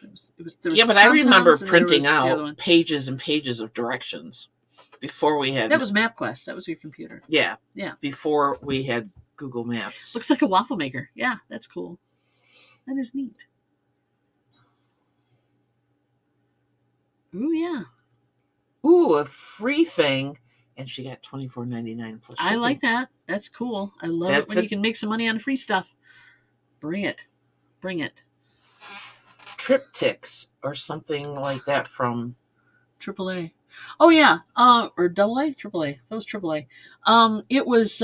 There was Yeah, but I remember TomToms and there printing was the other out one. pages and pages of directions before we had. That was MapQuest. That was your computer. Yeah. Yeah. Before we had Google Maps. Looks like a waffle maker. Yeah, that's cool. That is neat. Ooh, yeah. Ooh, a free thing, and she got $24.99 plus I shipping. like that. That's cool. I love That's it when a- you can make some money on free stuff. Bring it. Bring it. Triptychs or something like that from. AAA. Oh yeah. Or AA? AAA. That was AAA. It was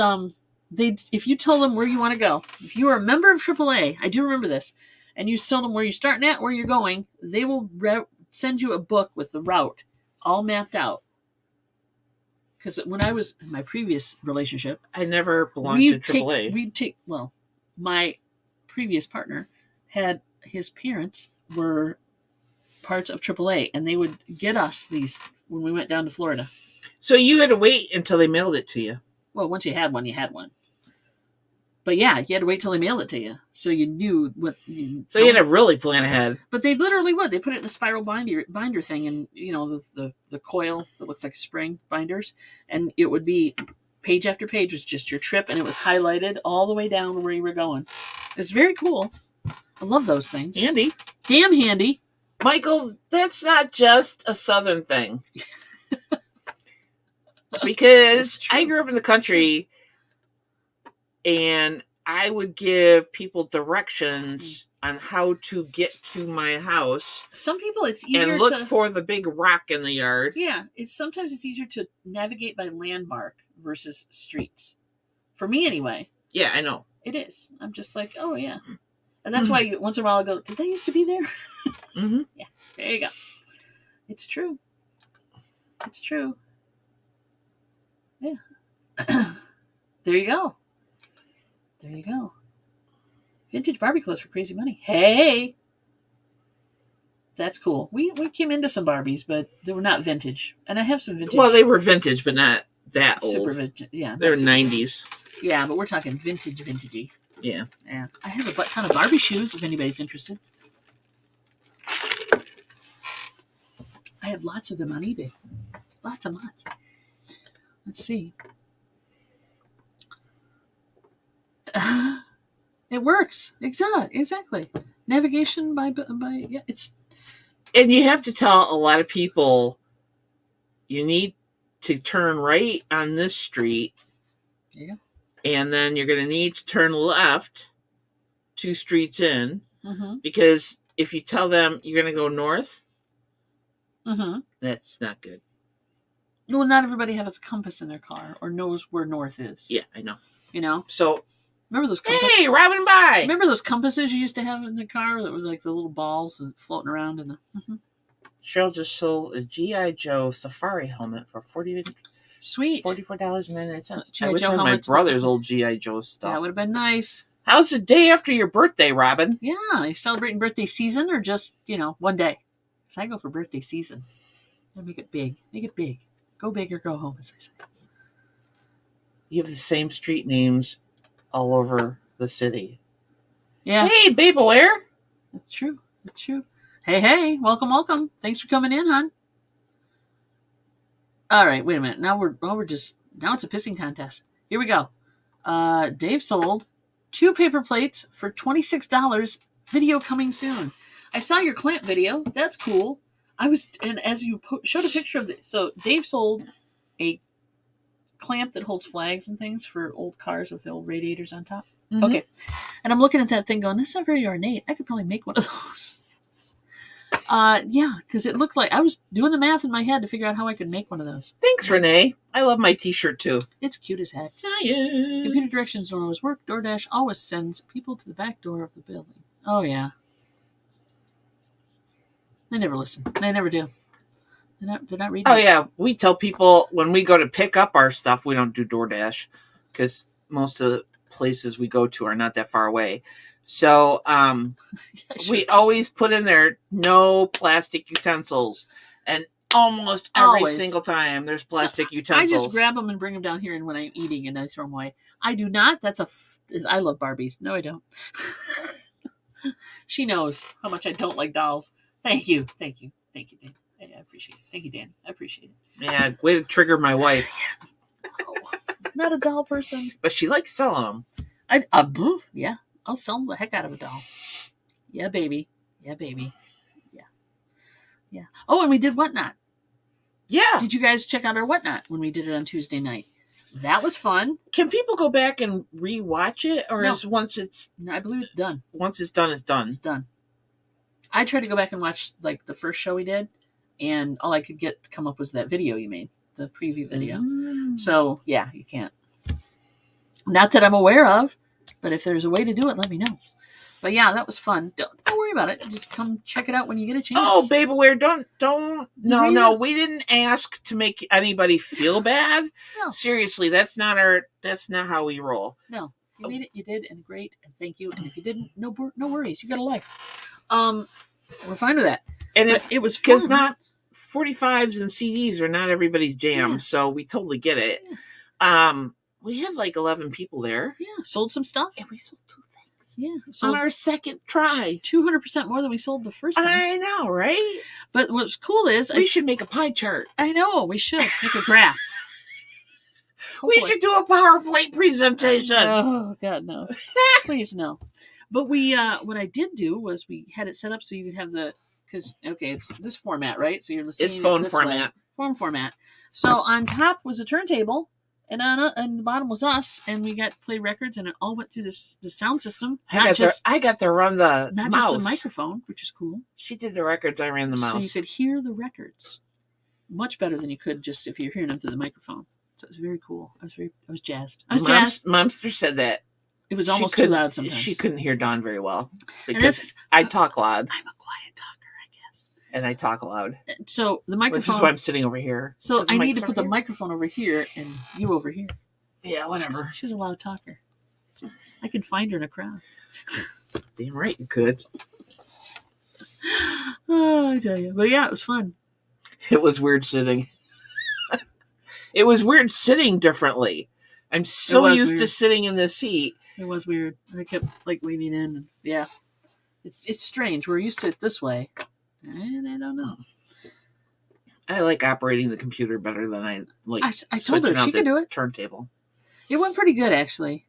if you tell them where you want to go, if you are a member of AAA, I do remember this, and you tell them where you're starting at, where you're going, they will send you a book with the route all mapped out. Because when I was in my previous relationship, I never belonged to AAA. My previous partner had his parents were parts of AAA, and they would get us these when we went down to Florida. So you had to wait until they mailed it to you. Well, once you had one, you had one. But yeah, you had to wait till they mailed it to you, so you knew what. So you had to really plan ahead. But they literally would. They put it in a spiral binder thing, and the coil that looks like a spring binders, and it would be page after page was just your trip, and it was highlighted all the way down to where you were going. It's very cool. I love those things. Handy. Damn handy. Michael, that's not just a Southern thing. Because I grew up in the country, and I would give people directions on how to get to my house Some people, it's easier and look to for the big rock in the yard. Yeah, sometimes it's easier to navigate by landmark versus streets. For me, anyway, Yeah, I know. it is. I'm just like, oh yeah, and that's why once in a while I go, did they used to be there? Mm-hmm. Yeah, there you go. It's true. It's true. Yeah. There you go. There you go. Vintage Barbie clothes for crazy money. Hey, that's cool. We came into some Barbies, but they were not vintage. And I have some vintage. Well, they were vintage, but not that super old. vintage. Yeah, They're not super 90s. Yeah, but we're talking vintagey. Yeah. Yeah. I have a butt ton of Barbie shoes if anybody's interested. I have lots of them on eBay. Lots and lots. Let's see. It works. Exactly. Navigation by yeah, it's. And you have to tell a lot of people you need to turn right on this street. Yeah. And then you're going to need to turn left 2 streets in. Mm-hmm. Because if you tell them you're going to go north, Mm-hmm. that's not good. Well, not everybody has a compass in their car or knows where north is. Yeah, I know. You know? So, remember those compasses? hey, Robin, bye! Remember those compasses you used to have in the car that were like the little balls floating around in the... Mm-hmm. Cheryl just sold a G.I. Joe safari helmet for Sweet. $44.99. So, I G.I. wish Joe I had my helmets brother's were- old G.I. Joe stuff. That would have been nice. How's the day after your birthday, Robin? Yeah, are you celebrating birthday season or just, one day? So I go for birthday season. I make it big. Make it big. Go big or go home, as I say. You have the same street names all over the city. Yeah. Hey, babe aware. That's true. That's true. Hey, welcome. Thanks for coming in, hon. All right, wait a minute. Now it's a pissing contest. Here we go. Dave sold 2 paper plates for $26. Video coming soon. I saw your clamp video. That's cool. And as you showed a picture of so Dave sold a clamp that holds flags and things for old cars with the old radiators on top. Mm-hmm. Okay. And I'm looking at that thing going, that's not very ornate. I could probably make one of those. Yeah, because it looked like I was doing the math in my head to figure out how I could make one of those. Thanks, Renee. I love my t-shirt too. It's cute as heck. Science. Computer directions don't always work. DoorDash always sends people to the back door of the building. Oh, yeah. They never listen. They never do. They're not reading. Oh, yeah. We tell people when we go to pick up our stuff, we don't do DoorDash because most of the places we go to are not that far away. So we always put in there no plastic utensils. And almost every single time there's plastic utensils. I just grab them and bring them down here and when I'm eating and I throw them away. I do not. I love Barbies. No, I don't. She knows how much I don't like dolls. Thank you, Dan. I appreciate it. Thank you, Dan. I appreciate it. Yeah, way to trigger my wife. No, not a doll person. But she likes selling them. Yeah, I'll sell the heck out of a doll. Yeah, baby. Yeah. Oh, and we did Whatnot. Yeah. Did you guys check out our Whatnot when we did it on Tuesday night? That was fun. Can people go back and re-watch it, or No. is once it's? No, I believe it's done. Once it's done, it's done. It's done. I tried to go back and watch like the first show we did, and all I could get to come up was that video you made, the preview video. So yeah, you can't. Not that I'm aware of, but if there's a way to do it, let me know. But yeah, that was fun. Don't worry about it. Just come check it out when you get a chance. Oh, babe, aware! Don't. No. We didn't ask to make anybody feel bad. No. Seriously, that's not how we roll. No, you made it. You did, and great, and thank you. And if you didn't, no worries. You got a life. We're fine with that. And but it was because fun. not 45s and CDs are not everybody's jam, Yeah. so we totally get it. Yeah. We had like 11 people there. Yeah, sold some stuff. And we sold 2 things. Yeah, On sold our second try. 200% more than we sold the first time. I know, right? But what's cool is We should make a pie chart. I know we should make a graph. We should do a PowerPoint presentation. Oh God, no! Please no. But we, what I did do was we had it set up so you could have it's this format, right? So you're listening. It's phone this format. Phone format. So on top was a turntable, and on the bottom was us, and we got play records, and it all went through the sound system. I got to run the not mouse. just the microphone, which is cool. She did the records. I ran the mouse. So you could hear the records much better than you could just if you're hearing them through the microphone. So it was very cool. I was jazzed. Momster said that it was almost too loud sometimes. She couldn't hear Dawn very well And because I talk loud. I'm a quiet talker, I guess. And I talk loud. So the Which microphone. is why I'm sitting over here. So I need to put the here. microphone over here and you over here. Yeah, whatever. She's a loud talker. I can find her in a crowd. Damn right you could. Oh, I tell you. But yeah, it was fun. It was weird sitting. It was weird sitting differently. I'm so used to sitting in this seat. It was weird. I kept like leaning in. And, yeah. It's strange. We're used to it this way. And I don't know. I like operating the computer better than I like. I told her she could do it. Turntable. It went pretty good, actually.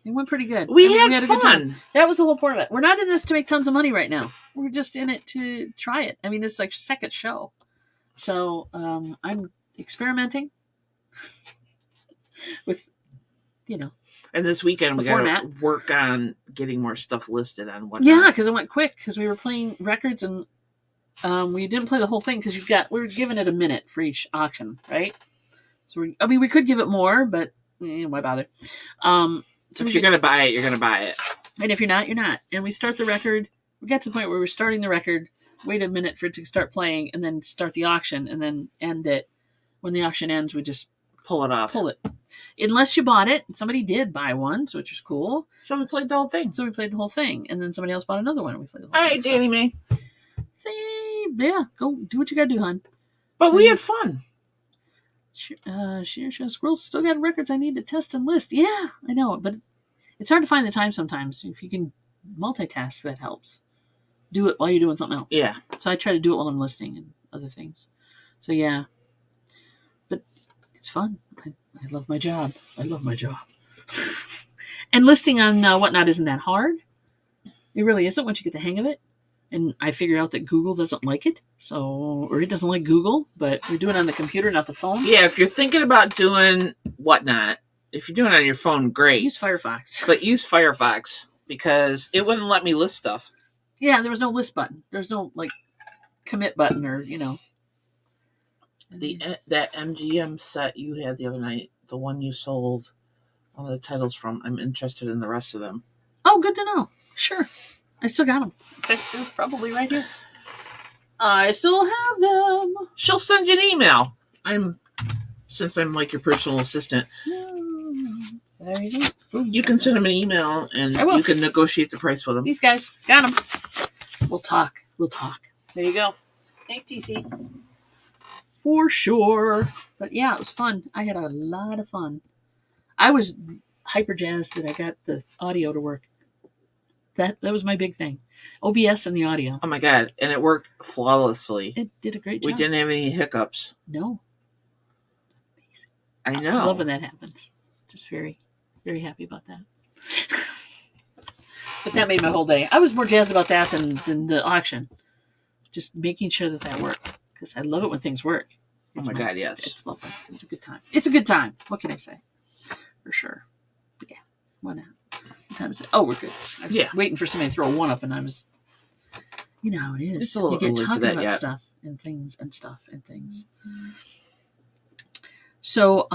It went pretty good. We had a good time. fun. That was the whole point of it. We're not in this to make tons of money right now. We're just in it to try it. I mean, it's like second show. So I'm experimenting with, And this weekend we got to work on getting more stuff listed on what. Yeah, because it went quick because we were playing records and we didn't play the whole thing because we were giving it a minute for each auction, right? So we could give it more, but why bother? So if you're going to buy it, you're going to buy it. And if you're not, you're not. And we start the record. We got to the point where we're starting the record, wait a minute for it to start playing, and then start the auction, and then end it. When the auction ends, we just pull it off. Pull it. Unless you bought it. Somebody did buy one, which was cool. So we played the whole thing. And then somebody else bought another one, and we played the whole thing. All right, Danny Mae. Yeah, go do what you got to do, hon. But we had fun. Squirrels still got records I need to test and list. Yeah, I know, but it's hard to find the time sometimes. If you can multitask, that helps. Do it while you're doing something else. Yeah. So I try to do it while I'm listening and other things. So yeah, but it's fun. I love my job. And listing on Whatnot isn't that hard. It really isn't once you get the hang of it. And I figure out that Google doesn't like it, or it doesn't like Google, but we do it on the computer, not the phone. Yeah, if you're thinking about doing Whatnot, if you're doing it on your phone, great. Use Firefox. But use Firefox because it wouldn't let me list stuff. Yeah, there was no list button. There's no commit button or That MGM set you had the other night, the one you sold one of the titles from. I'm interested in the rest of them. Oh, good to know. Sure. I still got them. In fact, they're probably right here. I still have them. She'll send you an email. Since I'm like your personal assistant. There you go. You can send them an email and you can negotiate the price with them. These guys got them. We'll talk. There you go. Thank TC. For sure. But yeah, it was fun. I had a lot of fun. I was hyper jazzed that I got the audio to work. That was my big thing. OBS and the audio. Oh my God. And it worked flawlessly. It did a great job. We didn't have any hiccups. No. I know. I love when that happens. Just very, very happy about that. But that made my whole day. I was more jazzed about that than the auction. Just making sure that worked. Because I love it when things work. Oh my God, yes. It's lovely. It's a good time. It's a good time. What can I say? For sure. But yeah. Why not? What time is it? Oh, we're good. I was waiting for somebody to throw one up, and I was, you know how it is. It's a little you get early talking for that about yet. stuff and things and stuff and things. So,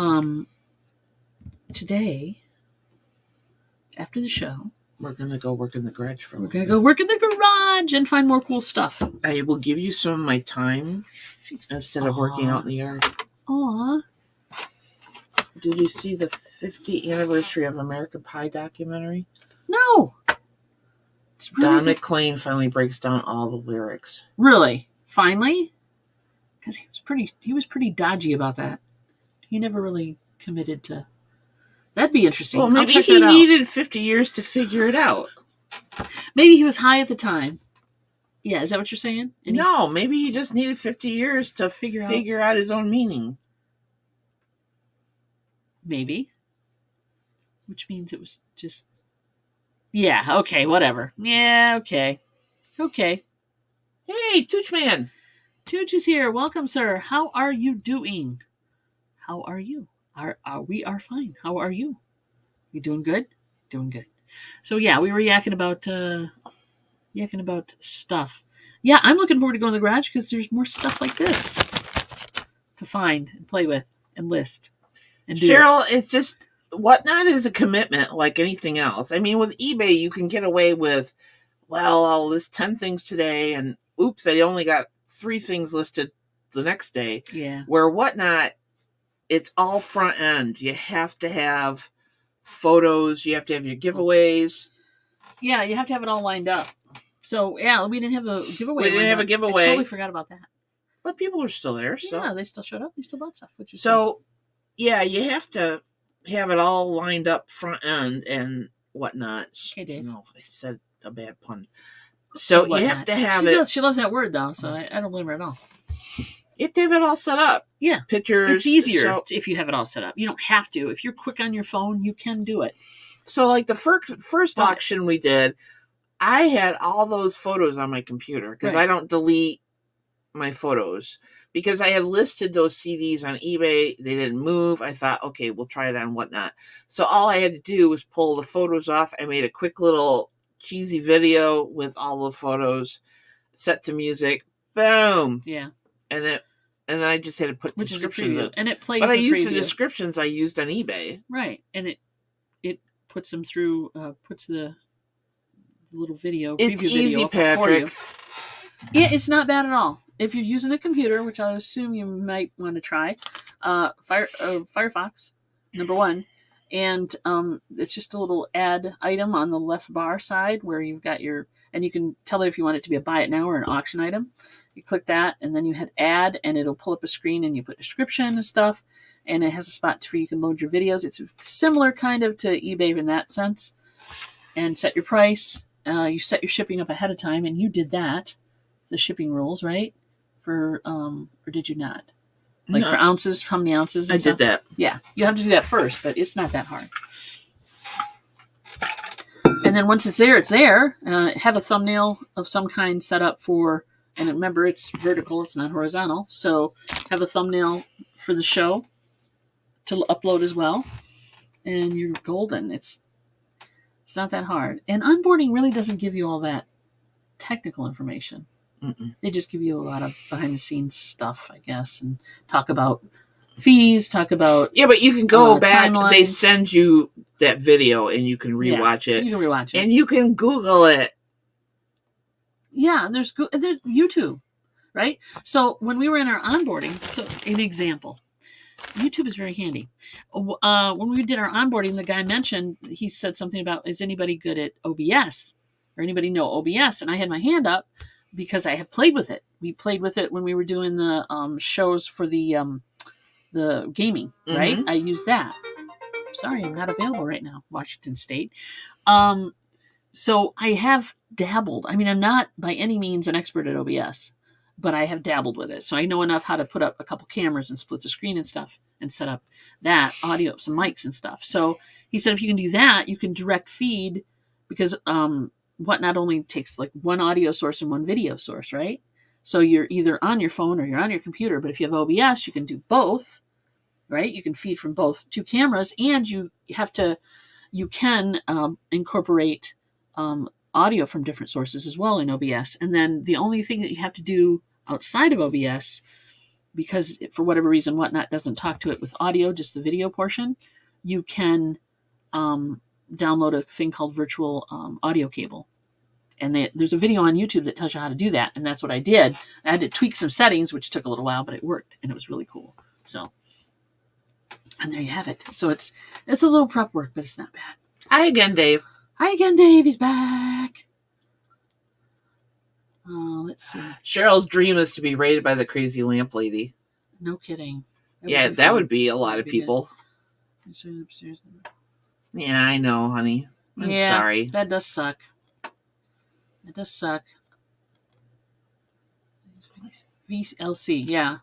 today, after the show, we're going to go work in the garage We're going to go work in the garage and find more cool stuff. I will give you some of my time instead of working out in the yard. Aw. Did you see the 50th anniversary of American Pie documentary? No. It's really Don McLean finally breaks down all the lyrics. Really? Finally? Because he was pretty dodgy about that. He never really committed to. That'd be interesting. Well, maybe he needed 50 years to figure it out. Maybe he was high at the time. Yeah, is that what you're saying? No, maybe he just needed 50 years to figure out his own meaning. Maybe. Which means it was just. Yeah, okay, whatever. Yeah, okay. Okay. Hey, Tooch Man. Tooch is here. Welcome, sir. How are you doing? How are you? We are fine. How are you? You doing good? Doing good. So yeah, we were yakking about stuff. Yeah, I'm looking forward to going to the garage because there's more stuff like this to find and play with and list and do. Cheryl, it's just Whatnot is a commitment like anything else. I mean, with eBay, you can get away with, well, I'll list 10 things today, and oops, I only got 3 things listed the next day. Yeah. Where Whatnot, it's all front end. You have to have photos. You have to have your giveaways. Yeah, you have to have it all lined up. So, yeah, we didn't have a giveaway. We didn't have a giveaway. I totally forgot about that. But people are still there. So. Yeah, they still showed up. They still bought stuff. Which is so, yeah, you have to have it all lined up front end and whatnot. Okay, Dave. No, I said a bad pun. So you have to have it. She loves that word, though, so I don't blame her at all. You have to have it all set up. Yeah. Pictures. It's easier if you have it all set up. You don't have to. If you're quick on your phone, you can do it. So, like the first auction we did, I had all those photos on my computer because I don't delete my photos. Because I had listed those CDs on eBay. They didn't move. I thought, okay, we'll try it on Whatnot. So all I had to do was pull the photos off. I made a quick little cheesy video with all the photos set to music. Boom. Yeah. And then I just had to put descriptions in. And it plays But I the used preview. the descriptions I used on eBay. Right. And it puts them through, puts the little video. It's preview easy, video Patrick. For you. Yeah, it's not bad at all. If you're using a computer, which I assume you might want to try, Firefox, number 1. And it's just a little add item on the left bar side where you've got and you can tell it if you want it to be a buy it now or an auction item. You click that and then you hit add and it'll pull up a screen and you put description and stuff. And it has a spot where you can load your videos. It's similar kind of to eBay in that sense. And set your price. You set your shipping up ahead of time and you did that. The shipping rules, right? Or did you not? Like for ounces, how many ounces? I did that. Yeah, you have to do that first, but it's not that hard. And then once it's there, it's there. Have a thumbnail of some kind set up for, and remember it's vertical, it's not horizontal. So have a thumbnail for the show to upload as well. And you're golden. It's not that hard. And onboarding really doesn't give you all that technical information. Mm-mm. They just give you a lot of behind the scenes stuff, I guess, and talk about fees, talk about but you can go back. timelines. They send you that video and you can rewatch it. You can rewatch it, and you can Google it. Yeah, there's YouTube, right? So when we were in our onboarding, so an example, YouTube is very handy. When we did our onboarding, the guy mentioned, he said something about, is anybody good at OBS or anybody know OBS? And I had my hand up. Because I have played with it. We played with it when we were doing the shows for the gaming, right? Mm-hmm. I used that. Sorry, I'm not available right now, Washington State. So I have dabbled. I mean, I'm not by any means an expert at OBS, but I have dabbled with it. So I know enough how to put up a couple cameras and split the screen and stuff and set up that audio, some mics and stuff. So he said, if you can do that, you can direct feed because Whatnot only takes like one audio source and one video source, right? So you're either on your phone or you're on your computer, but if you have OBS, you can do both, right? You can feed from both 2 cameras and you can incorporate audio from different sources as well in OBS. And then the only thing that you have to do outside of OBS, because for whatever reason, Whatnot doesn't talk to it with audio, just the video portion, you can download a thing called virtual audio cable. And there's a video on YouTube that tells you how to do that. And that's what I did. I had to tweak some settings, which took a little while, but it worked. And it was really cool. So, and there you have it. So it's a little prep work, but it's not bad. Hi again, Dave. Hi again, Dave. He's back. Let's see. Cheryl's dream is to be rated by the crazy lamp lady. No kidding. That would be a lot of people. Upstairs. Yeah, I know, honey. I'm sorry. That does suck. It does suck. VLC, yeah.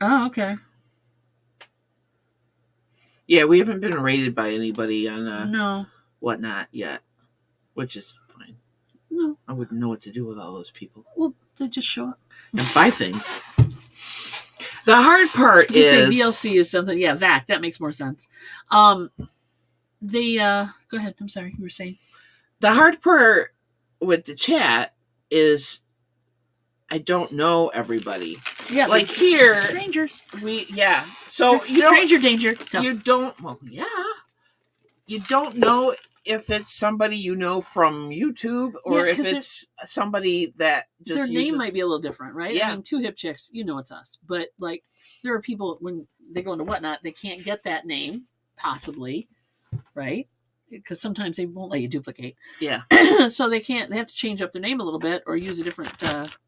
Oh, okay. Yeah, we haven't been rated by anybody on no Whatnot yet, which is fine. No. I wouldn't know what to do with all those people. Well, they just show up. And buy things. The hard part is... say VLC is something... Yeah, VAC. That makes more sense. Go ahead. I'm sorry. You were saying? The hard part with the chat is I don't know everybody. Yeah. Like here... Strangers. So, Stranger danger. No. You don't... Well, yeah. You don't know if it's somebody you know from YouTube, or Yeah, if 'cause it's somebody that just their uses, name might be a little different, right? Yeah. I mean, Two Hip Chicks, you know it's us. But like, there are people when they go into Whatnot, they can't get that name, possibly, right? Because sometimes they won't let you duplicate. Yeah. So they can't. They have to change up their name a little bit, or use a different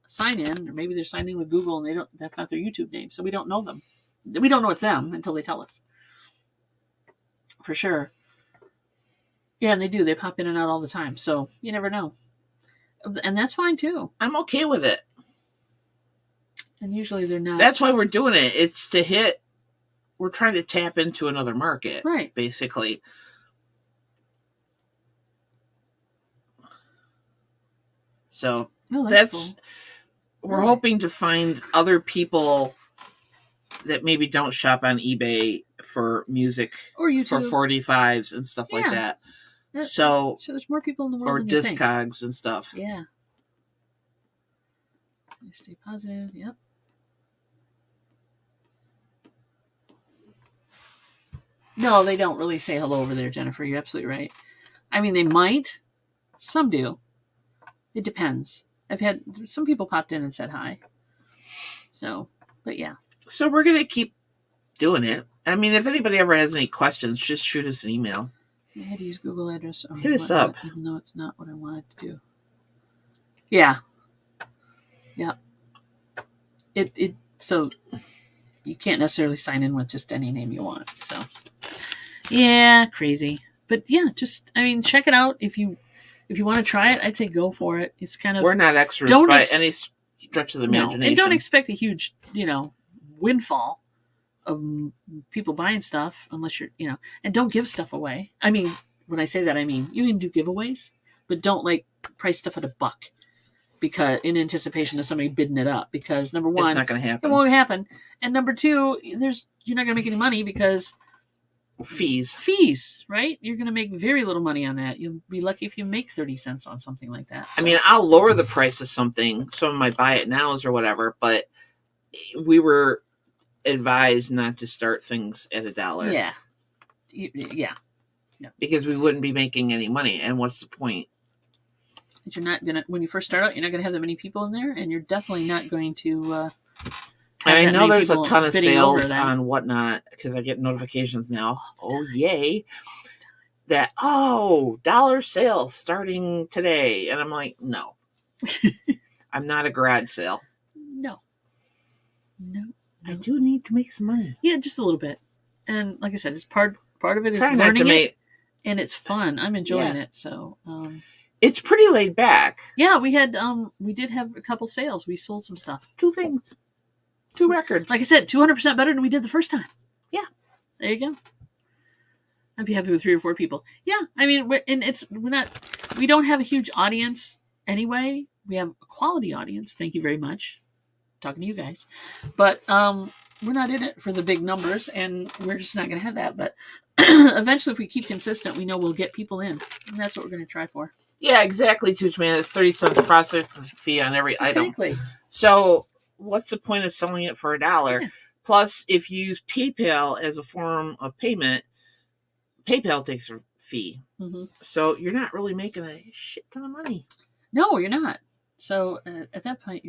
sign in, or maybe they're signing with Google and they don't. That's not their YouTube name, so we don't know them. We don't know it's them until they tell us. For sure. Yeah, and they do. They pop in and out all the time, so you never know, and that's fine too. I'm okay with it. And usually they're not. That's why we're doing it. It's to hit. We're trying to tap into another market, right. basically. So that's cool. We're hoping to find other people that maybe don't shop on eBay for music or YouTube for 45s and stuff like that. So there's more people in the world or than you think. Discogs and stuff. Yeah. Stay positive. Yep. No, they don't really say hello over there, Jennifer. You're absolutely right. I mean, they might. Some do. It depends. I've had some people popped in and said hi. So, but yeah. So we're going to keep doing it. I mean, if anybody ever has any questions, just shoot us an email. I had to use Google address. Hit us up. Even though it's not what I wanted to do. Yeah. Yeah. So you can't necessarily sign in with just any name you want. So yeah, crazy. But yeah, just check it out. If you want to try it, I'd say go for it. It's kind of, we're not experts by any stretch of the imagination. And don't expect a huge, windfall of people buying stuff unless you're, and don't give stuff away. I mean, when I say that, I mean you can do giveaways, but don't price stuff at $1 because in anticipation of somebody bidding it up. Because number one, it's not going to happen. It won't happen, and number two, you're not going to make any money because fees, right? You're going to make very little money on that. You'll be lucky if you make 30 cents on something like that. So. I mean, I'll lower the price of something, some of my buy it nows or whatever, but we were advised not to start things at $1. Yeah. Yeah. No. Because we wouldn't be making any money. And what's the point? You're not going to, when you first start out, you're not going to have that many people in there, and you're definitely not going to, and I know there's a ton of sales on Whatnot because I get notifications now. Oh, yay. That, dollar sale starting today. And I'm like, no. I'm not a garage sale. No. I do need to make some money. Yeah, just a little bit. And like I said, it's part of it is learning it, and it's fun. I'm enjoying it. So it's pretty laid back. Yeah, we did have a couple sales. We sold some stuff. 2 things. 2 records. Like I said, 200% better than we did the first time. Yeah. There you go. I'd be happy with 3 or 4 people. Yeah, I mean, we don't have a huge audience anyway. We have a quality audience. Thank you very much. Talking to you guys, but we're not in it for the big numbers, and we're just not going to have that. But eventually, if we keep consistent, we know we'll get people in, and that's what we're going to try for. Yeah, exactly, Toochman. It's 30 cents processing fee on every item. Exactly. So what's the point of selling it for $1? Yeah. Plus, if you use PayPal as a form of payment, PayPal takes a fee. Mm-hmm. So you're not really making a shit ton of money. No, you're not. So at that point,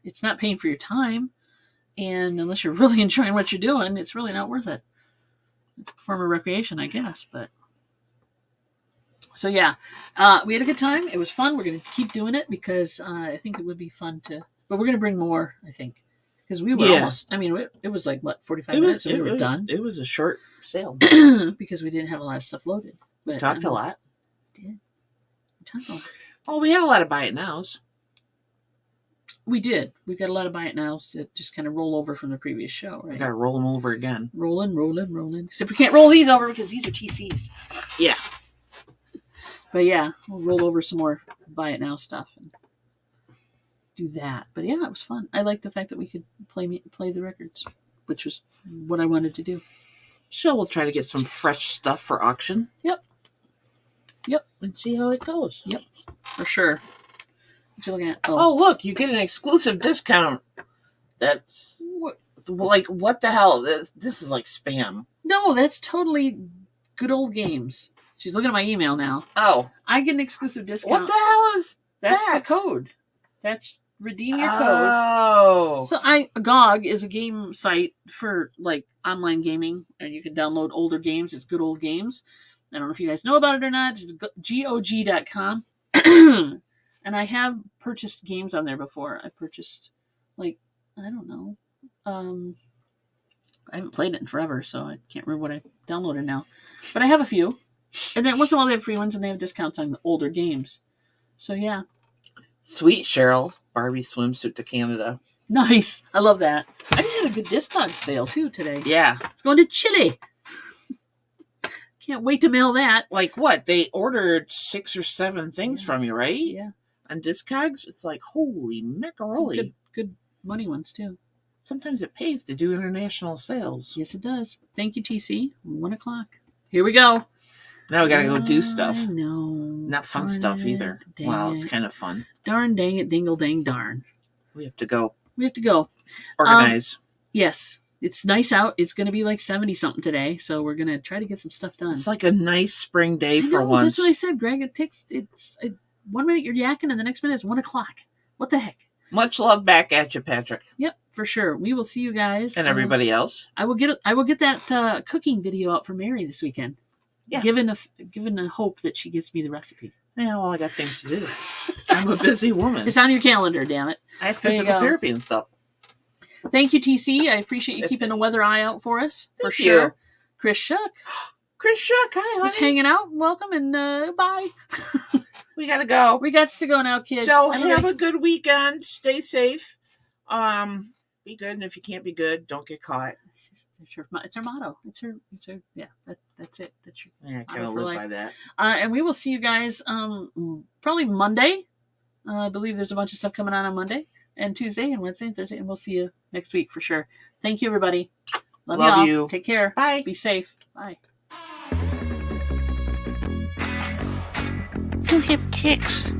it's not paying for your time. And unless you're really enjoying what you're doing, it's really not worth it. It's a form of recreation, I guess. But so, yeah, we had a good time. It was fun. We're going to keep doing it because I think it would be fun but we're going to bring more, I think. Because we were almost, it was like, 45 minutes and we were done. It was a short sale. Because we didn't have a lot of stuff loaded. But we talked a lot. We did. We talked a lot. Oh, we had a lot of buy it nows. We did. We got a lot of buy it nows that just kind of roll over from the previous show, right? We got to roll them over again. Rolling. Except we can't roll these over because these are TCs. Yeah. But yeah, we'll roll over some more buy it now stuff and do that. But yeah, it was fun. I liked the fact that we could play the records, which was what I wanted to do. So we'll try to get some fresh stuff for auction. Yep. And see how it goes. Yep. For sure. What you looking at? Oh, look, you get an exclusive discount. That's what the hell? This is like spam. No, that's totally good old games. She's looking at my email now. Oh. I get an exclusive discount. What the hell is That's that? the code. That's redeem your code. Oh. So GOG is a game site for like online gaming, and you can download older games. It's good old games. I don't know if you guys know about it or not. It's GOG.com. And I have purchased games on there before. I purchased, like, I don't know. I haven't played it in forever, so I can't remember what I downloaded now. But I have a few. And then once in a while they have free ones, and they have discounts on the older games. So, yeah. Sweet, Cheryl. Barbie swimsuit to Canada. Nice. I love that. I just had a good discount sale, too, today. Yeah. It's going to Chile. Can't wait to mail that. Like what? They ordered 6 or 7 things from you, right? Yeah. On Discogs? It's like, holy macaroni. Some good money ones, too. Sometimes it pays to do international sales. Yes, it does. Thank you, TC. 1 o'clock. Here we go. Now we gotta go do stuff. I know. Not fun stuff either. Well, it's kind of fun. Darn dang it, dingle dang darn. We have to go. We have to go. Organize. Yes. It's nice out. It's going to be like 70-something today, so we're going to try to get some stuff done. It's like a nice spring day for know, once. That's what I said, Greg. It's 1 minute you're yakking, and the next minute it's 1 o'clock. What the heck? Much love back at you, Patrick. Yep, for sure. We will see you guys. And everybody else. I will get that cooking video out for Mary this weekend. Yeah. Given a hope that she gets me the recipe. Yeah, well, I got things to do. I'm a busy woman. It's on your calendar, damn it. I have physical therapy and stuff. Thank you, TC. I appreciate you keeping a weather eye out for us. For Thank sure. you. Chris Shuck. Chris Shuck, hi, honey. Just hanging out. Welcome and bye. We gotta go. We got to go now, kids. So have a good weekend. Stay safe. Be good, and if you can't be good, don't get caught. It's her motto. It's her. Yeah. That's it. That's your. Yeah, I kind of live by that. And we will see you guys probably Monday. I believe there's a bunch of stuff coming on Monday and Tuesday and Wednesday and Thursday, and we'll see you next week for sure. Thank you, everybody. Love y'all. You. Take care. Bye. Be safe. Bye. You hip kicks.